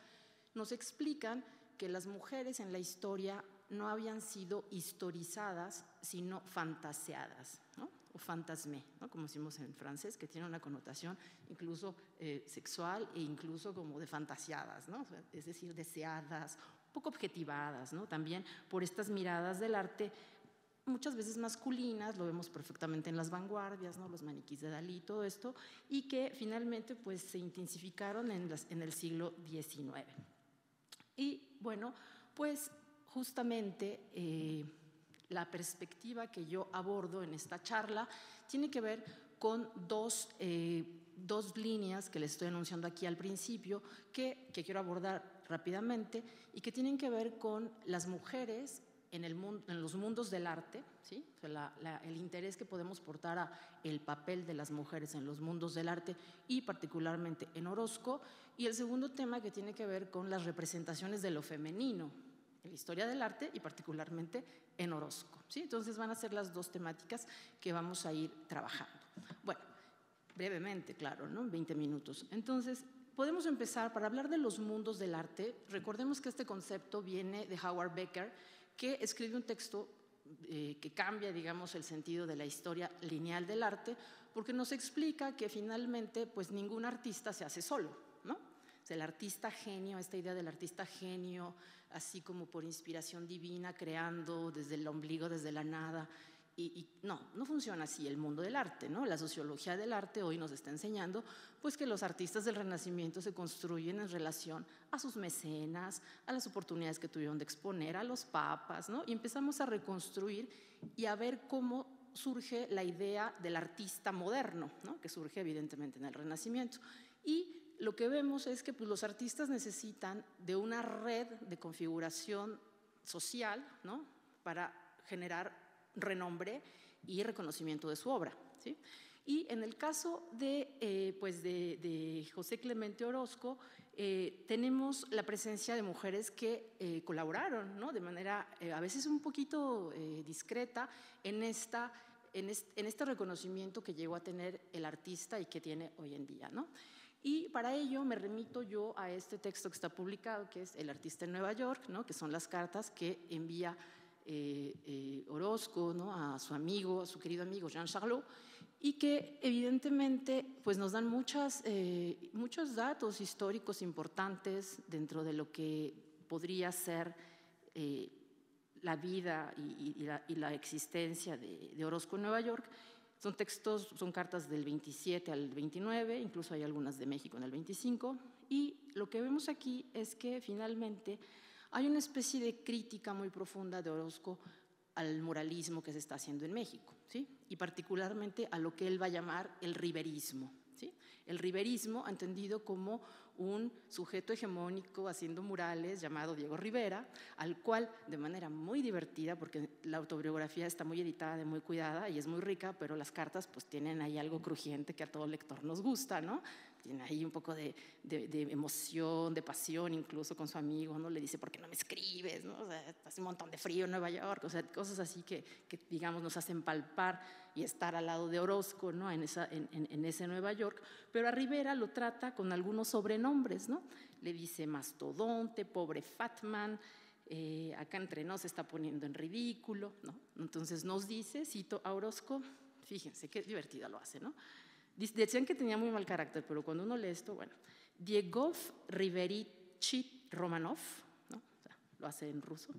nos explican que las mujeres en la historia no habían sido historizadas, sino fantaseadas, ¿no? O fantasmé, ¿no? Como decimos en francés, que tiene una connotación incluso sexual e incluso como de fantasiadas, ¿no? O sea, es decir, deseadas, poco objetivadas, ¿no? También por estas miradas del arte, muchas veces masculinas, lo vemos perfectamente en las vanguardias, ¿no? Los maniquís de Dalí, todo esto, y que finalmente pues, se intensificaron en el siglo XIX. Y bueno, pues justamente la perspectiva que yo abordo en esta charla tiene que ver con dos líneas que les estoy anunciando aquí al principio, que quiero abordar rápidamente y que tienen que ver con las mujeres en los mundos del arte, ¿sí? O sea, el interés que podemos portar a el papel de las mujeres en los mundos del arte y particularmente en Orozco, y el segundo tema que tiene que ver con las representaciones de lo femenino en la historia del arte y particularmente en Orozco, ¿sí? Entonces van a ser las dos temáticas que vamos a ir trabajando. Bueno, brevemente, claro, ¿no? 20 minutos. Entonces, podemos empezar para hablar de los mundos del arte. Recordemos que este concepto viene de Howard Becker, que escribe un texto que cambia, digamos, el sentido de la historia lineal del arte, porque nos explica que finalmente, pues, ningún artista se hace solo, ¿no? O sea, el artista genio, esta idea del artista genio, así como por inspiración divina, creando desde el ombligo, desde la nada, y no funciona así el mundo del arte, ¿no? La sociología del arte hoy nos está enseñando pues que los artistas del Renacimiento se construyen en relación a sus mecenas, a las oportunidades que tuvieron de exponer, a los papas, ¿no? Y empezamos a reconstruir y a ver cómo surge la idea del artista moderno, ¿no? Que surge evidentemente en el Renacimiento. Y lo que vemos es que pues, los artistas necesitan de una red de configuración social, ¿no? Para generar renombre y reconocimiento de su obra, ¿sí? Y en el caso de José Clemente Orozco, tenemos la presencia de mujeres que colaboraron, ¿no? De manera a veces un poquito discreta en este reconocimiento que llegó a tener el artista y que tiene hoy en día, ¿no? Y para ello me remito yo a este texto que está publicado, que es El artista en Nueva York, ¿no? Que son las cartas que envía Orozco, ¿no? A su amigo, a su querido amigo Jean Charlot, y que evidentemente pues, nos dan muchos datos históricos importantes dentro de lo que podría ser la vida y la existencia de Orozco en Nueva York. Son cartas del 27 al 29, incluso hay algunas de México en el 25, y lo que vemos aquí es que finalmente hay una especie de crítica muy profunda de Orozco al muralismo que se está haciendo en México, ¿sí? Y particularmente a lo que él va a llamar el riverismo, ¿sí? El riverismo entendido como un sujeto hegemónico haciendo murales llamado Diego Rivera, al cual de manera muy divertida, porque la autobiografía está muy editada, muy cuidada y es muy rica, pero las cartas pues tienen ahí algo crujiente que a todo lector nos gusta, ¿no? Tiene ahí un poco de emoción, de pasión, incluso con su amigo, ¿no? Le dice, ¿por qué no me escribes? ¿No? O sea, hace un montón de frío en Nueva York, o sea, cosas así que digamos, nos hacen palpar y estar al lado de Orozco, ¿no? en ese Nueva York, pero a Rivera lo trata con algunos sobrenombres, ¿no? Le dice mastodonte, pobre Fatman, acá entre nos se está poniendo en ridículo, ¿no? Entonces nos dice, cito a Orozco, fíjense qué divertido lo hace, ¿no? Decían que tenía muy mal carácter, pero cuando uno lee esto, bueno, Diegov Riverichit Romanov, ¿no? O sea, lo hace en ruso,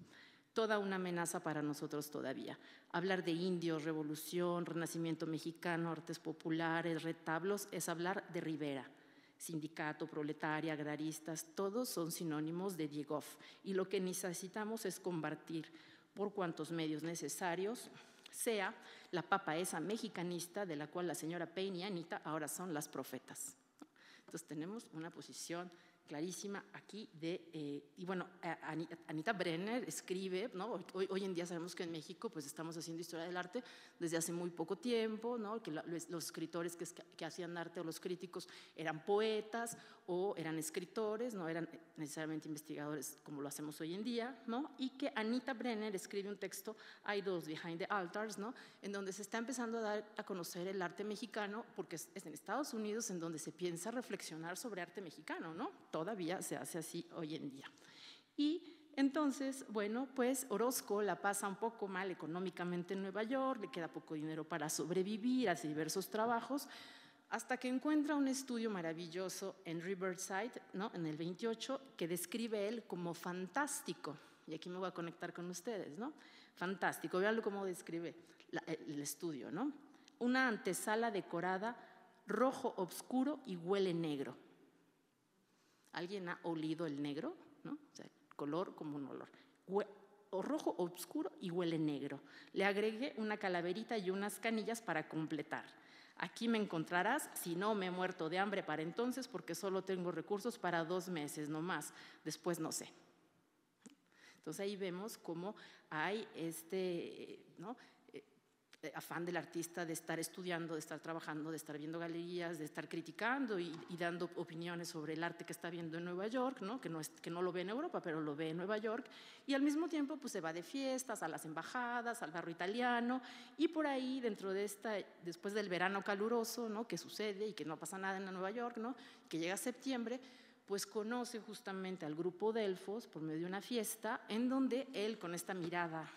toda una amenaza para nosotros todavía. Hablar de indios, revolución, renacimiento mexicano, artes populares, retablos, es hablar de Rivera. sindicato, proletaria, agraristas, todos son sinónimos de Diegov. Y lo que necesitamos es combatir por cuantos medios necesarios, sea la papa esa mexicanista de la cual la señora Peña y Anita ahora son las profetas. Entonces tenemos una posición clarísima aquí y bueno, Anita Brenner escribe, ¿no? Hoy en día sabemos que en México pues estamos haciendo historia del arte desde hace muy poco tiempo, ¿no? Que los escritores que hacían arte o los críticos eran poetas o eran escritores, no eran necesariamente investigadores como lo hacemos hoy en día, ¿no? Y que Anita Brenner escribe un texto, Idols Behind the Altars, ¿no? En donde se está empezando a dar a conocer el arte mexicano, porque es en Estados Unidos en donde se piensa reflexionar sobre arte mexicano, ¿no? Todavía se hace así hoy en día. Y entonces, bueno, pues Orozco la pasa un poco mal económicamente en Nueva York, le queda poco dinero para sobrevivir, hace diversos trabajos, hasta que encuentra un estudio maravilloso en Riverside, ¿no? En el 28, que describe él como fantástico. Y aquí me voy a conectar con ustedes, ¿no? Fantástico, véanlo cómo describe el estudio, ¿no? Una antesala decorada rojo oscuro y huele negro. ¿Alguien ha olido el negro? ¿No? O sea, color como un olor. O rojo oscuro y huele negro. Le agregué una calaverita y unas canillas para completar. Aquí me encontrarás, si no me he muerto de hambre para entonces, porque solo tengo recursos para 2 meses, no más. Después no sé. Entonces ahí vemos cómo hay ¿no? afán del artista de estar estudiando, de estar trabajando, de estar viendo galerías, de estar criticando y dando opiniones sobre el arte que está viendo en Nueva York, ¿no? Que no lo ve en Europa, pero lo ve en Nueva York, y al mismo tiempo pues, se va de fiestas, a las embajadas, al barrio italiano, y por ahí dentro de después del verano caluroso, ¿no? Que sucede y que no pasa nada en Nueva York, ¿no? Que llega septiembre, pues conoce justamente al grupo Delfos por medio de una fiesta en donde él, con esta mirada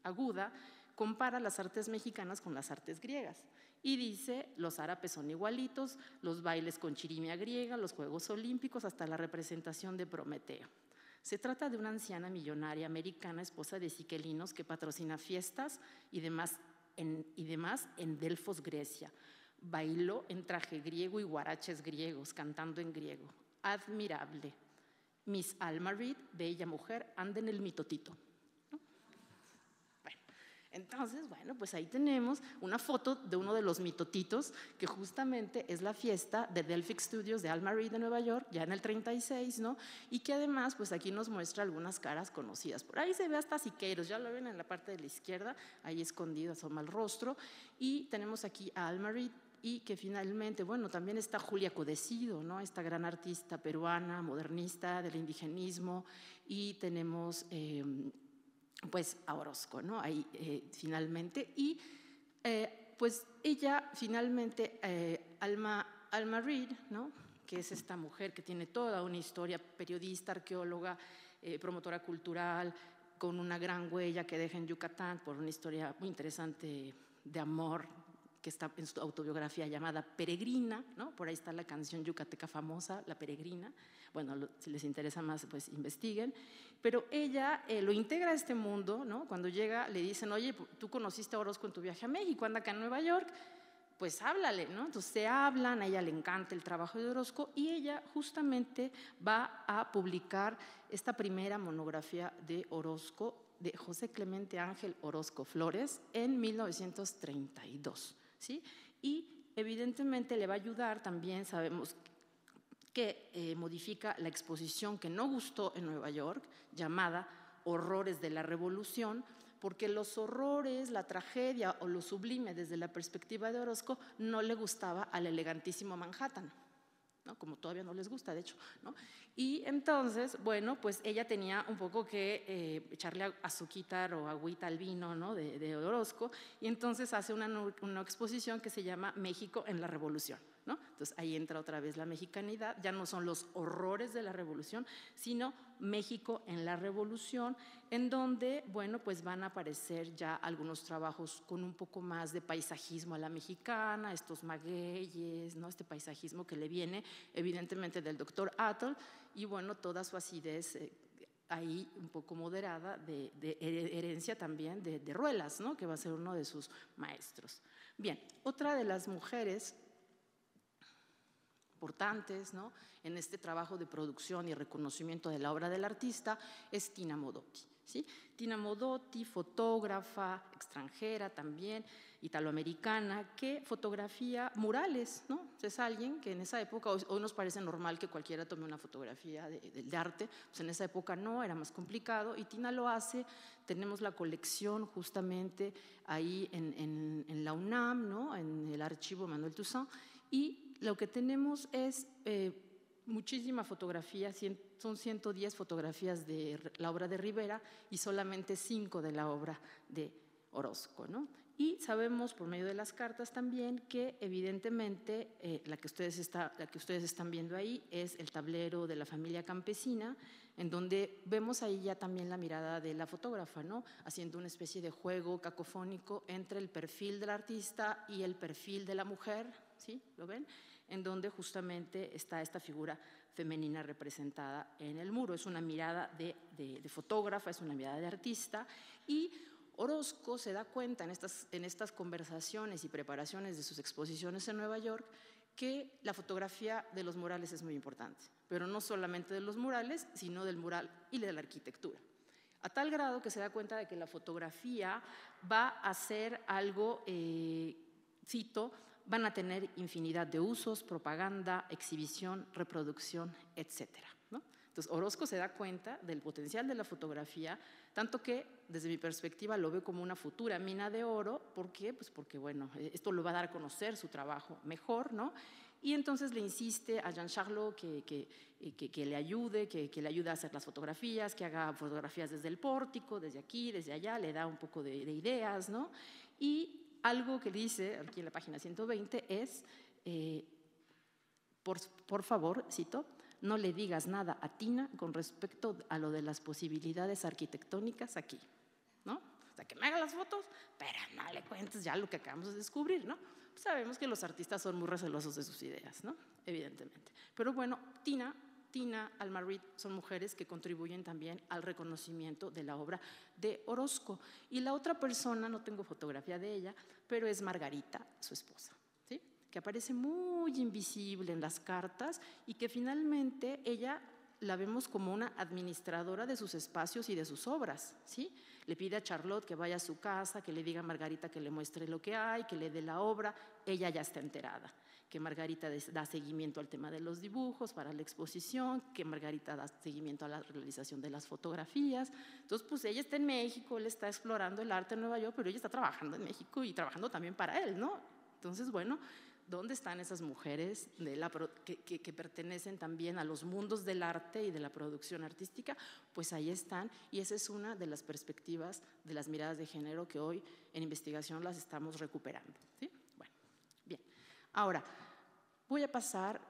aguda, compara las artes mexicanas con las artes griegas y dice, los árabes son igualitos, los bailes con chirimia griega, los Juegos Olímpicos, hasta la representación de Prometeo. Se trata de una anciana millonaria americana, esposa de Siquelinos, que patrocina fiestas y demás en Delfos, Grecia. Bailó en traje griego y guaraches griegos, cantando en griego. Admirable. Miss Alma Reed, bella mujer, anda en el mitotito. Entonces, bueno, pues ahí tenemos una foto de uno de los mitotitos, que justamente es la fiesta de Delphic Studios de Alma Reed de Nueva York, ya en el 36, ¿no? Y que además, pues aquí nos muestra algunas caras conocidas. Por ahí se ve hasta Siqueiros, ya lo ven en la parte de la izquierda, ahí escondido, asoma el rostro. Y tenemos aquí a Alma Reed, y que finalmente, bueno, también está Julia Codecido, ¿no? Esta gran artista peruana, modernista, del indigenismo, y tenemos pues a Orozco, ¿no? Ahí finalmente, y pues ella finalmente, Alma Reed, ¿no? Que es esta mujer que tiene toda una historia, periodista, arqueóloga, promotora cultural, con una gran huella que deja en Yucatán por una historia muy interesante de amor, que está en su autobiografía llamada Peregrina, ¿no? Por ahí está la canción yucateca famosa, La Peregrina. Bueno, si les interesa más, pues investiguen. Pero ella lo integra a este mundo, ¿no? Cuando llega, le dicen, oye, tú conociste a Orozco en tu viaje a México, anda acá en Nueva York, pues háblale, ¿no? Entonces se hablan, a ella le encanta el trabajo de Orozco y ella justamente va a publicar esta primera monografía de Orozco, de José Clemente Ángel Orozco Flores, en 1932. ¿Sí? Y evidentemente le va a ayudar también, sabemos que modifica la exposición que no gustó en Nueva York, llamada Horrores de la Revolución, porque los horrores, la tragedia o lo sublime desde la perspectiva de Orozco no le gustaba al elegantísimo Manhattan, ¿no? Como todavía no les gusta, de hecho, ¿no? Y entonces, bueno, pues ella tenía un poco que echarle azuquitar o agüita al vino, ¿no? de Orozco, y entonces hace una exposición que se llama México en la Revolución, ¿no? Entonces ahí entra otra vez la mexicanidad, ya no son los horrores de la revolución, sino México en la Revolución, en donde, bueno, pues van a aparecer ya algunos trabajos con un poco más de paisajismo a la mexicana, estos magueyes, ¿no? Este paisajismo que le viene evidentemente del doctor Atl, y bueno, toda su acidez ahí un poco moderada de herencia también de Ruelas, ¿no? Que va a ser uno de sus maestros. Bien, otra de las mujeres, importantes, ¿no?, en este trabajo de producción y reconocimiento de la obra del artista es Tina Modotti, ¿sí? Tina Modotti, fotógrafa extranjera también, italoamericana, que fotografía murales, ¿no? Es alguien que en esa época, hoy nos parece normal que cualquiera tome una fotografía de arte, pues en esa época no, era más complicado, y Tina lo hace. Tenemos la colección justamente ahí en la UNAM, ¿no?, en el archivo Manuel Toussaint, y lo que tenemos es muchísima fotografía, son 110 fotografías de la obra de Rivera y solamente 5 de la obra de Orozco, ¿no? Y sabemos por medio de las cartas también que evidentemente la que ustedes están viendo ahí es el tablero de la familia campesina, en donde vemos ahí ya también la mirada de la fotógrafa, ¿no?, haciendo una especie de juego cacofónico entre el perfil del artista y el perfil de la mujer, ¿sí? ¿Lo ven? En donde justamente está esta figura femenina representada en el muro. Es una mirada de fotógrafa, es una mirada de artista, y Orozco se da cuenta en estas conversaciones y preparaciones de sus exposiciones en Nueva York que la fotografía de los murales es muy importante, pero no solamente de los murales, sino del mural y de la arquitectura. A tal grado que se da cuenta de que la fotografía va a ser algo, cito, van a tener infinidad de usos, propaganda, exhibición, reproducción, etcétera, ¿no? Entonces, Orozco se da cuenta del potencial de la fotografía, tanto que, desde mi perspectiva, lo ve como una futura mina de oro. ¿Por qué? Pues porque, bueno, esto lo va a dar a conocer su trabajo mejor, ¿no? Y entonces le insiste a Jean Charlot que le ayude a hacer las fotografías, que haga fotografías desde el pórtico, desde aquí, desde allá, le da un poco de ideas, ¿no? Y algo que dice aquí en la página 120 es, por favor, cito, no le digas nada a Tina con respecto a lo de las posibilidades arquitectónicas aquí, ¿no? O sea, que me haga las fotos, pero no le cuentes ya lo que acabamos de descubrir, ¿no? Pues sabemos que los artistas son muy recelosos de sus ideas, ¿no? Evidentemente. Pero bueno, Tina, Alma Reed son mujeres que contribuyen también al reconocimiento de la obra de Orozco. Y la otra persona, no tengo fotografía de ella, pero es Margarita, su esposa, ¿sí?, que aparece muy invisible en las cartas y que finalmente ella la vemos como una administradora de sus espacios y de sus obras, ¿sí? Le pide a Charlotte que vaya a su casa, que le diga a Margarita que le muestre lo que hay, que le dé la obra. Ella ya está enterada, que Margarita da seguimiento al tema de los dibujos para la exposición, que Margarita da seguimiento a la realización de las fotografías. Entonces, pues ella está en México, él está explorando el arte en Nueva York, pero ella está trabajando en México y trabajando también para él, ¿no? Entonces, bueno, ¿dónde están esas mujeres que pertenecen también a los mundos del arte y de la producción artística? Pues ahí están, y esa es una de las perspectivas de las miradas de género que hoy en investigación las estamos recuperando, ¿sí? Bueno, bien. Ahora, voy a pasar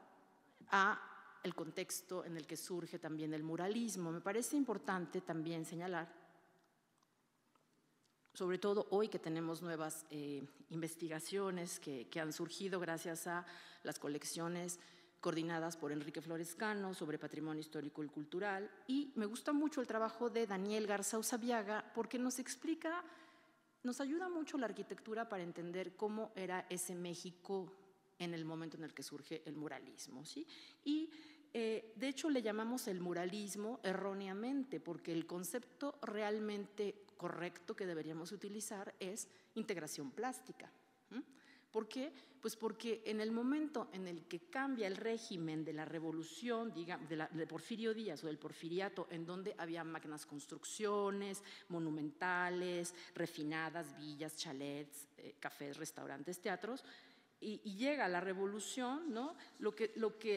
al contexto en el que surge también el muralismo. Me parece importante también señalar, sobre todo hoy que tenemos nuevas investigaciones que han surgido gracias a las colecciones coordinadas por Enrique Flores Cano sobre patrimonio histórico y cultural. Y me gusta mucho el trabajo de Daniel Garza Usabiaga porque nos ayuda mucho la arquitectura para entender cómo era ese México en el momento en el que surge el muralismo, ¿sí? Y de hecho le llamamos el muralismo erróneamente porque el concepto realmente correcto que deberíamos utilizar es integración plástica. ¿Por qué? Pues porque en el momento en el que cambia el régimen de la revolución, digamos, de Porfirio Díaz o del porfiriato, en donde había magnas construcciones monumentales, refinadas, villas, chalets, cafés, restaurantes, teatros, y llega la revolución, ¿no?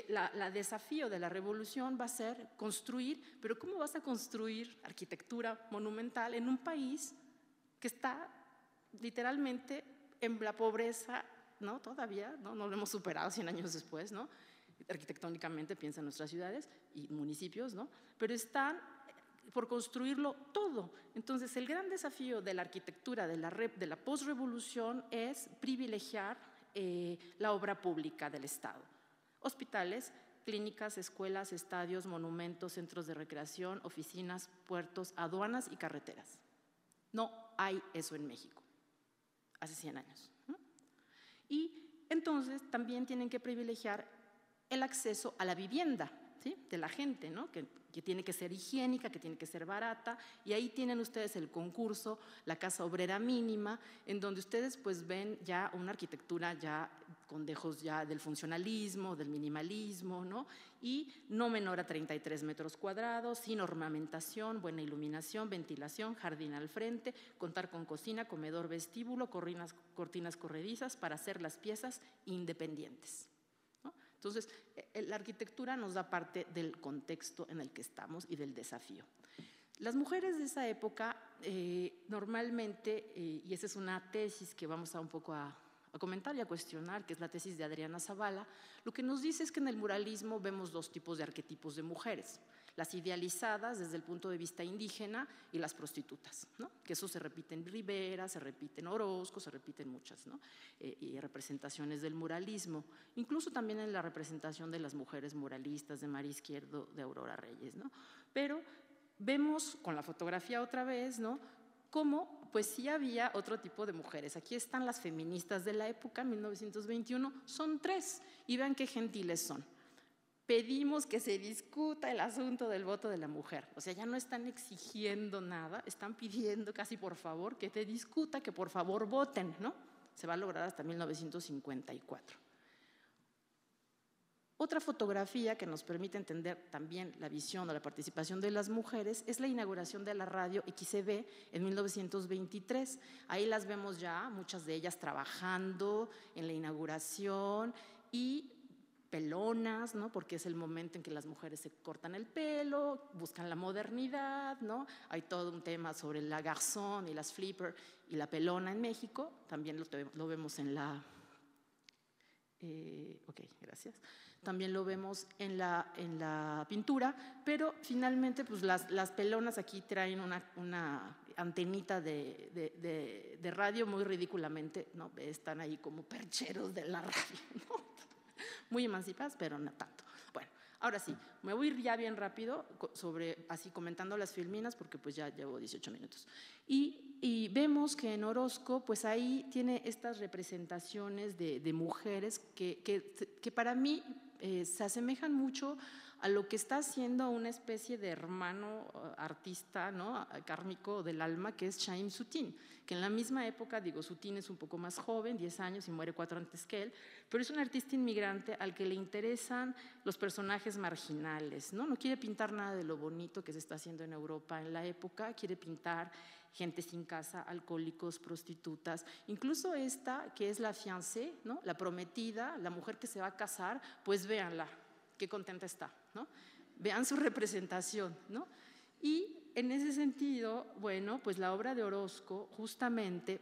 La desafío de la revolución va a ser construir, pero ¿cómo vas a construir arquitectura monumental en un país que está literalmente en la pobreza, ¿no? Todavía, ¿no? No lo hemos superado 100 años después, ¿no? Arquitectónicamente piensa en nuestras ciudades y municipios, ¿no? Pero están por construirlo todo. Entonces, el gran desafío de la arquitectura de la posrevolución es privilegiar la obra pública del Estado. Hospitales, clínicas, escuelas, estadios, monumentos, centros de recreación, oficinas, puertos, aduanas y carreteras. No hay eso en México, hace 100 años, ¿no? Y entonces también tienen que privilegiar el acceso a la vivienda, ¿sí?, de la gente, ¿no?, que tiene que ser higiénica, que tiene que ser barata, y ahí tienen ustedes el concurso, la casa obrera mínima, en donde ustedes pues ven ya una arquitectura ya con dejos ya del funcionalismo, del minimalismo, ¿no?, y no menor a 33 metros cuadrados, sin ornamentación, buena iluminación, ventilación, jardín al frente, contar con cocina, comedor, vestíbulo, cortinas corredizas para hacer las piezas independientes. Entonces, la arquitectura nos da parte del contexto en el que estamos y del desafío. Las mujeres de esa época, normalmente, y esa es una tesis que vamos a un poco a comentar y a cuestionar, que es la tesis de Adriana Zavala, lo que nos dice es que en el muralismo vemos dos tipos de arquetipos de mujeres: las idealizadas desde el punto de vista indígena y las prostitutas, ¿no?, que eso se repite en Rivera, se repite en Orozco, se repiten muchas, ¿no?, y representaciones del muralismo, incluso también en la representación de las mujeres muralistas de María Izquierdo, de Aurora Reyes, ¿no? Pero vemos con la fotografía otra vez, ¿no?, cómo pues sí había otro tipo de mujeres. Aquí están las feministas de la época, 1921, son 3, y vean qué gentiles son. Pedimos que se discuta el asunto del voto de la mujer. O sea, ya no están exigiendo nada, están pidiendo casi por favor que te discuta, que por favor voten, ¿no? Se va a lograr hasta 1954. Otra fotografía que nos permite entender también la visión o la participación de las mujeres es la inauguración de la radio XCB en 1923. Ahí las vemos ya, muchas de ellas trabajando en la inauguración y pelonas, ¿no?, porque es el momento en que las mujeres se cortan el pelo, buscan la modernidad, ¿no? Hay todo un tema sobre la garzón y las flipper y la pelona en México, también lo vemos en la… ok, gracias. También lo vemos en la pintura, pero finalmente pues las pelonas aquí traen una antenita de radio muy ridículamente, ¿no?, están ahí como percheros de la radio, ¿no?, muy emancipadas, pero no tanto. Bueno, ahora sí, me voy a ir ya bien rápido así comentando las filminas, porque pues ya llevo 18 minutos. Y vemos que en Orozco, pues ahí tiene estas representaciones de mujeres que para mí se asemejan mucho a lo que está haciendo una especie de hermano artista, ¿no?, kármico del alma, que es Chaim Soutine, que en la misma época, digo, Soutine es un poco más joven, 10 años y muere 4 antes que él, pero es un artista inmigrante al que le interesan los personajes marginales, ¿no? No quiere pintar nada de lo bonito que se está haciendo en Europa en la época, quiere pintar gente sin casa, alcohólicos, prostitutas, incluso esta que es la fiancée, ¿no?, la prometida, la mujer que se va a casar, pues véanla, qué contenta está, ¿no? Vean su representación, ¿no? Y en ese sentido, bueno, pues la obra de Orozco justamente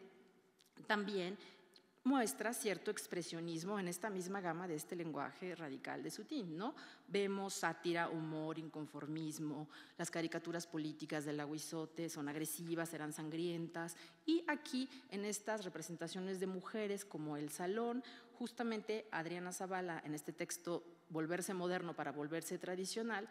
también muestra cierto expresionismo en esta misma gama de este lenguaje radical de Soutine, ¿no? Vemos sátira, humor, inconformismo, las caricaturas políticas del Aguizote son agresivas, eran sangrientas, y aquí en estas representaciones de mujeres como El Salón, justamente Adriana Zavala en este texto Volverse moderno para volverse tradicional,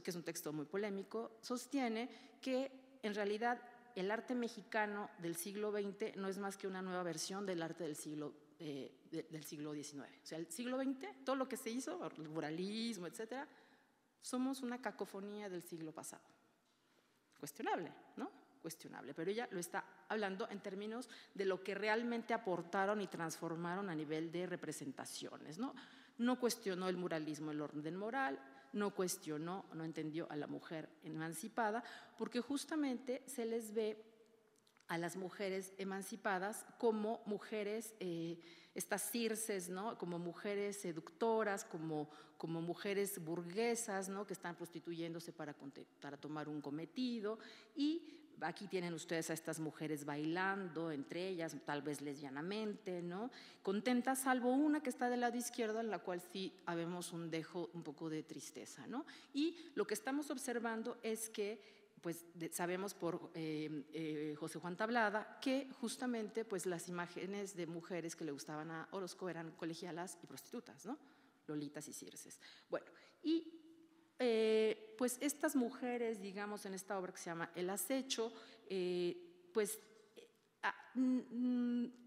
que es un texto muy polémico, sostiene que en realidad el arte mexicano del siglo XX no es más que una nueva versión del arte del siglo XIX. O sea, el siglo XX, todo lo que se hizo, el muralismo, etcétera, somos una cacofonía del siglo pasado. Cuestionable, ¿no? Cuestionable, pero ella lo está hablando en términos de lo que realmente aportaron y transformaron a nivel de representaciones, ¿no? No cuestionó el muralismo, el orden moral, no cuestionó, no entendió a la mujer emancipada, porque justamente se les ve a las mujeres emancipadas como mujeres, estas circes, ¿no?, como mujeres seductoras, como mujeres burguesas, ¿no?, que están prostituyéndose para tomar un cometido. Y aquí tienen ustedes a estas mujeres bailando entre ellas, tal vez lesbianamente, ¿no?, contentas, salvo una que está del lado izquierdo, en la cual sí habemos un dejo un poco de tristeza, ¿no? Y lo que estamos observando es que pues sabemos por José Juan Tablada que justamente pues las imágenes de mujeres que le gustaban a Orozco eran colegialas y prostitutas, ¿no?, lolitas y circes. Bueno, y pues estas mujeres, digamos, en esta obra que se llama El acecho, pues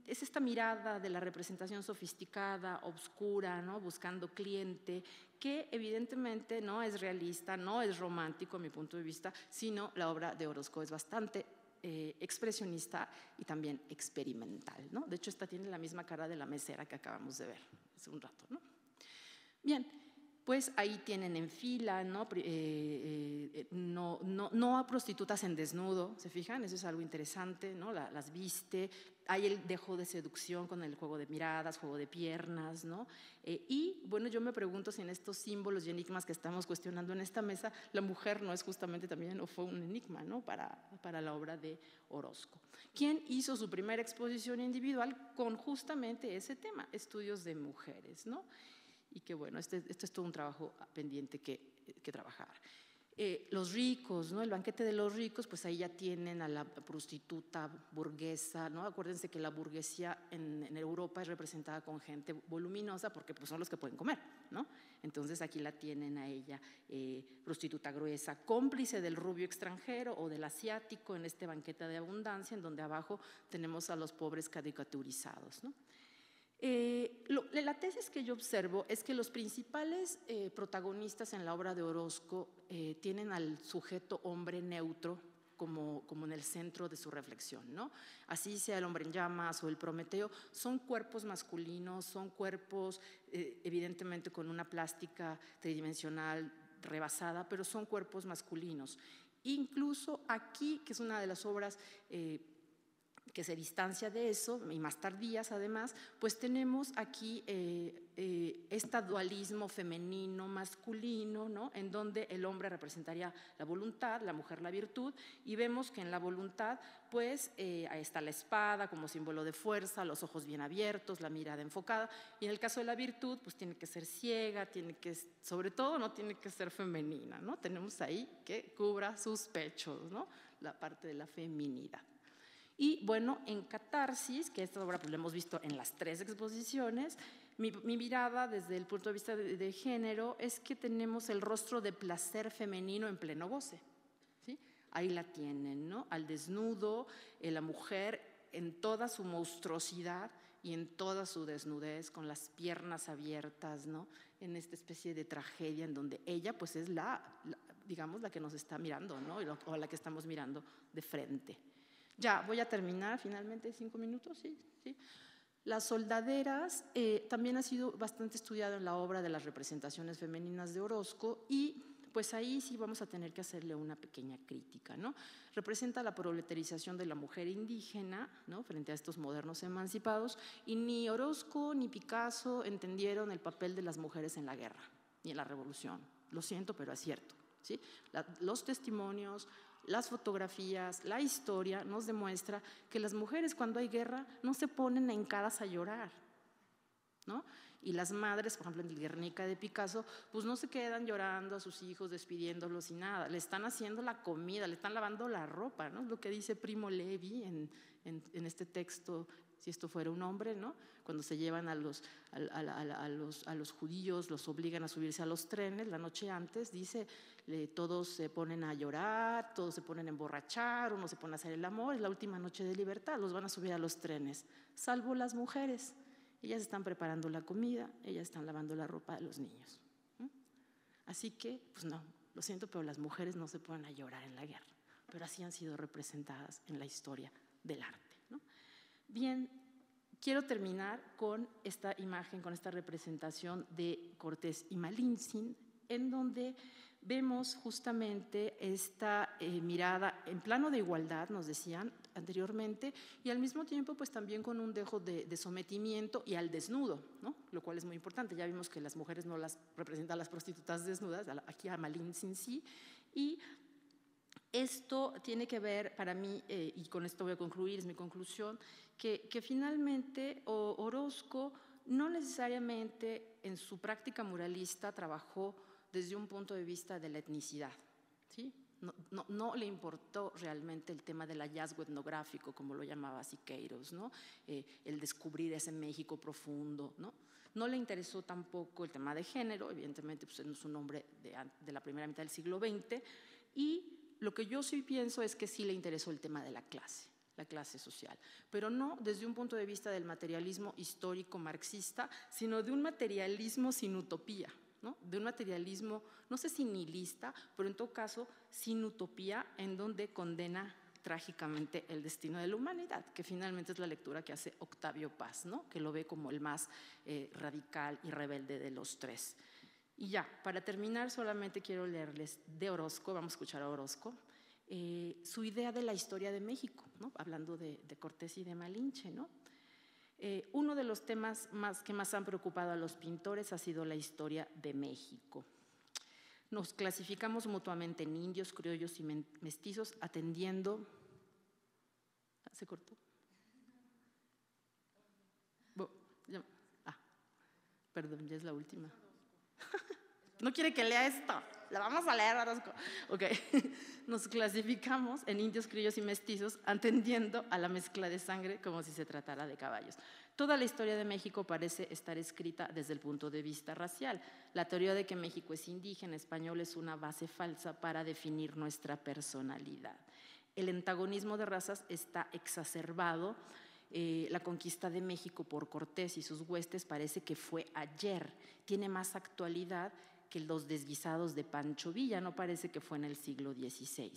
es esta mirada de la representación sofisticada, obscura, ¿no? Buscando cliente, que evidentemente no es realista, no es romántico a mi punto de vista, sino la obra de Orozco es bastante expresionista y también experimental, ¿no? De hecho, esta tiene la misma cara de la mesera que acabamos de ver hace un rato, ¿no? Bien, pues ahí tienen en fila, ¿no? No a prostitutas en desnudo, ¿se fijan? Eso es algo interesante, ¿no? Las viste, hay el dejo de seducción con el juego de miradas, juego de piernas, ¿no? Y bueno, yo me pregunto si en estos símbolos y enigmas que estamos cuestionando en esta mesa, la mujer no es justamente también, o fue un enigma, ¿no? Para la obra de Orozco. ¿Quién hizo su primera exposición individual con justamente ese tema, estudios de mujeres, ¿no? Y que bueno, este es todo un trabajo pendiente que trabajar. Los ricos, ¿no? El banquete de los ricos, pues ahí ya tienen a la prostituta burguesa, ¿no? Acuérdense que la burguesía en Europa es representada con gente voluminosa porque pues son los que pueden comer, ¿no? Entonces aquí la tienen a ella, prostituta gruesa, cómplice del rubio extranjero o del asiático en este banquete de abundancia, en donde abajo tenemos a los pobres caricaturizados, ¿no? La tesis que yo observo es que los principales protagonistas en la obra de Orozco tienen al sujeto hombre neutro como en el centro de su reflexión, ¿no? Así sea el hombre en llamas o el Prometeo, son cuerpos masculinos, son cuerpos evidentemente con una plástica tridimensional rebasada, pero son cuerpos masculinos. Incluso aquí, que es una de las obras que se distancia de eso, y más tardías además, pues tenemos aquí este dualismo femenino-masculino, ¿no? En donde el hombre representaría la voluntad, la mujer la virtud, y vemos que en la voluntad pues ahí está la espada como símbolo de fuerza, los ojos bien abiertos, la mirada enfocada, y en el caso de la virtud pues tiene que ser ciega, tiene que, sobre todo no tiene que ser femenina, ¿no? Tenemos ahí que cubra sus pechos, ¿no? La parte de la feminidad. Y bueno, en Catarsis, que esta obra pues la hemos visto en las 3 exposiciones, mi mirada desde el punto de vista de género es que tenemos el rostro de placer femenino en pleno goce, ¿sí? Ahí la tienen, ¿no? Al desnudo, la mujer en toda su monstruosidad y en toda su desnudez, con las piernas abiertas, ¿no? En esta especie de tragedia en donde ella pues es digamos, la que nos está mirando, ¿no? O la que estamos mirando de frente. Ya, voy a terminar finalmente, 5 minutos, sí. Las soldaderas también ha sido bastante estudiado en la obra de las representaciones femeninas de Orozco y pues ahí sí vamos a tener que hacerle una pequeña crítica, ¿no? Representa la proletarización de la mujer indígena, ¿no? Frente a estos modernos emancipados, y ni Orozco ni Picasso entendieron el papel de las mujeres en la guerra ni en la revolución. Lo siento, pero es cierto, ¿sí? Los testimonios, las fotografías, la historia nos demuestra que las mujeres cuando hay guerra no se ponen hincadas a llorar, ¿no? Y las madres, por ejemplo en el Guernica de Picasso, pues no se quedan llorando a sus hijos, despidiéndolos y nada, le están haciendo la comida, le están lavando la ropa, ¿no? Lo que dice Primo Levi en este texto, si esto fuera un hombre, ¿no? Cuando se llevan a los judíos, los obligan a subirse a los trenes la noche antes, dice, todos se ponen a llorar, todos se ponen a emborrachar, uno se pone a hacer el amor, es la última noche de libertad, los van a subir a los trenes, salvo las mujeres. Ellas están preparando la comida, ellas están lavando la ropa de los niños. Así que, pues no, lo siento, pero las mujeres no se ponen a llorar en la guerra, pero así han sido representadas en la historia del arte, ¿no? Bien, quiero terminar con esta imagen, con esta representación de Cortés y Malintzin, en donde vemos justamente esta mirada en plano de igualdad, nos decían anteriormente, y al mismo tiempo pues también con un dejo de sometimiento y al desnudo, ¿no? Lo cual es muy importante. Ya vimos que las mujeres no las representan las prostitutas desnudas, aquí a Malintzin sí, y esto tiene que ver para mí, y con esto voy a concluir, es mi conclusión, que finalmente Orozco no necesariamente en su práctica muralista trabajó desde un punto de vista de la etnicidad, ¿sí? No le importó realmente el tema del hallazgo etnográfico, como lo llamaba Siqueiros, ¿no? El descubrir ese México profundo, ¿no? No le interesó tampoco el tema de género, evidentemente pues, es un hombre de la primera mitad del siglo XX, y lo que yo sí pienso es que sí le interesó el tema de la clase. la clase social, pero no desde un punto de vista del materialismo histórico marxista, sino de un materialismo sin utopía, ¿no? De un materialismo, no sé si nihilista, pero en todo caso sin utopía, en donde condena trágicamente el destino de la humanidad, que finalmente es la lectura que hace Octavio Paz, ¿no? Que lo ve como el más radical y rebelde de los tres. Y ya, para terminar, solamente quiero leerles de Orozco, vamos a escuchar a Orozco, su idea de la historia de México, ¿no? Hablando de Cortés y de Malinche, ¿no? Uno de los temas que más han preocupado a los pintores ha sido la historia de México. Nos clasificamos mutuamente en indios, criollos y mestizos, atendiendo… ¿Se cortó? Perdón, ya es la última. No quiere que lea esto. La vamos a leer, Orozco. Ok. Nos clasificamos en indios, criollos y mestizos, atendiendo a la mezcla de sangre como si se tratara de caballos. Toda la historia de México parece estar escrita desde el punto de vista racial. La teoría de que México es indígena, español, es una base falsa para definir nuestra personalidad. El antagonismo de razas está exacerbado. La conquista de México por Cortés y sus huestes parece que fue ayer. Tiene más actualidad que los desguisados de Pancho Villa, no parece que fue en el siglo XVI.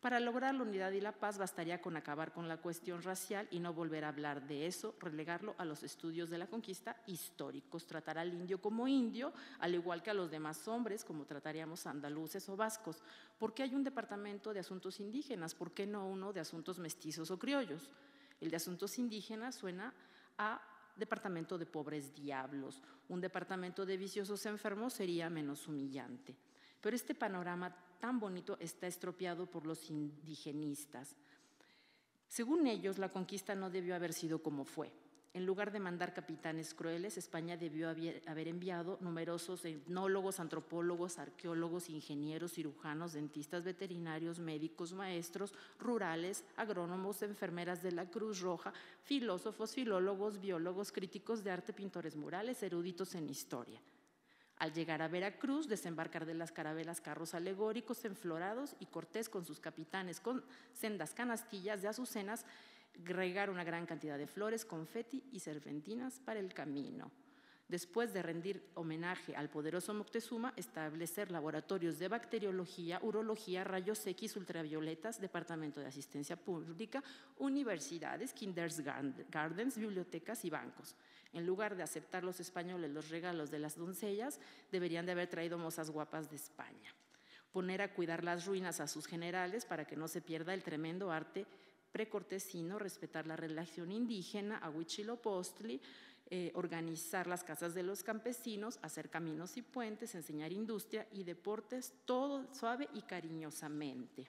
Para lograr la unidad y la paz bastaría con acabar con la cuestión racial y no volver a hablar de eso, relegarlo a los estudios de la conquista históricos, tratar al indio como indio, al igual que a los demás hombres, como trataríamos a andaluces o vascos. ¿Por qué hay un departamento de asuntos indígenas? ¿Por qué no uno de asuntos mestizos o criollos? El de asuntos indígenas suena a departamento de pobres diablos. Un departamento de viciosos enfermos sería menos humillante. Pero este panorama tan bonito está estropeado por los indigenistas. Según ellos, la conquista no debió haber sido como fue. En lugar de mandar capitanes crueles, España debió haber enviado numerosos etnólogos, antropólogos, arqueólogos, ingenieros, cirujanos, dentistas, veterinarios, médicos, maestros, rurales, agrónomos, enfermeras de la Cruz Roja, filósofos, filólogos, biólogos, críticos de arte, pintores murales, eruditos en historia. Al llegar a Veracruz, desembarcar de las carabelas carros alegóricos enflorados y Cortés con sus capitanes con sendas canastillas de azucenas regar una gran cantidad de flores, confeti y serpentinas para el camino. Después de rendir homenaje al poderoso Moctezuma, establecer laboratorios de bacteriología, urología, rayos X, ultravioletas, departamento de asistencia pública, universidades, kindergartens, bibliotecas y bancos. En lugar de aceptar los españoles los regalos de las doncellas, deberían de haber traído mozas guapas de España. Poner a cuidar las ruinas a sus generales para que no se pierda el tremendo arte precortesino, respetar la relación indígena, a Huitzilopochtli, organizar las casas de los campesinos, hacer caminos y puentes, enseñar industria y deportes, todo suave y cariñosamente.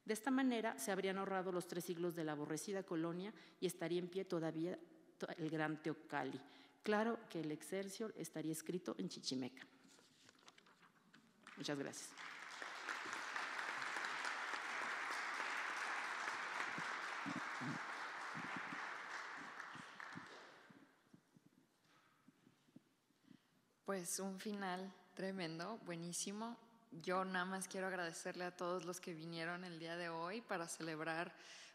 De esta manera se habrían ahorrado los 3 siglos de la aborrecida colonia y estaría en pie todavía el gran Teocalli. Claro que el Excelsior estaría escrito en chichimeca. Muchas gracias. Pues un final tremendo, buenísimo. Yo nada más quiero agradecerle a todos los que vinieron el día de hoy para celebrar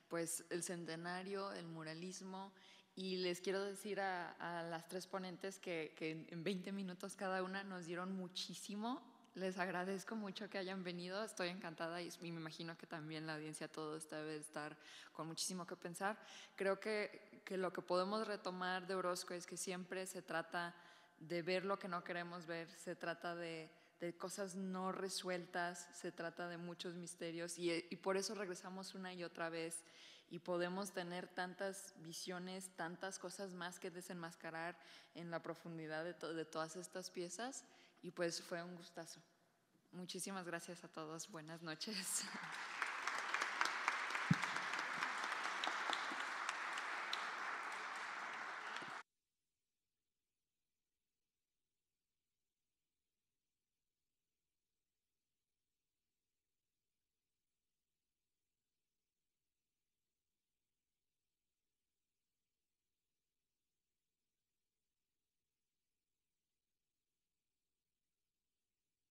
pues, el centenario, el muralismo, y les quiero decir a las 3 ponentes que en 20 minutos cada una nos dieron muchísimo. Les agradezco mucho que hayan venido, estoy encantada y me imagino que también la audiencia todos debe estar con muchísimo que pensar. Creo que lo que podemos retomar de Orozco es que siempre se trata de ver lo que no queremos ver, se trata de cosas no resueltas, se trata de muchos misterios y por eso regresamos una y otra vez y podemos tener tantas visiones, tantas cosas más que desenmascarar en la profundidad de todas estas piezas y pues fue un gustazo. Muchísimas gracias a todos, buenas noches.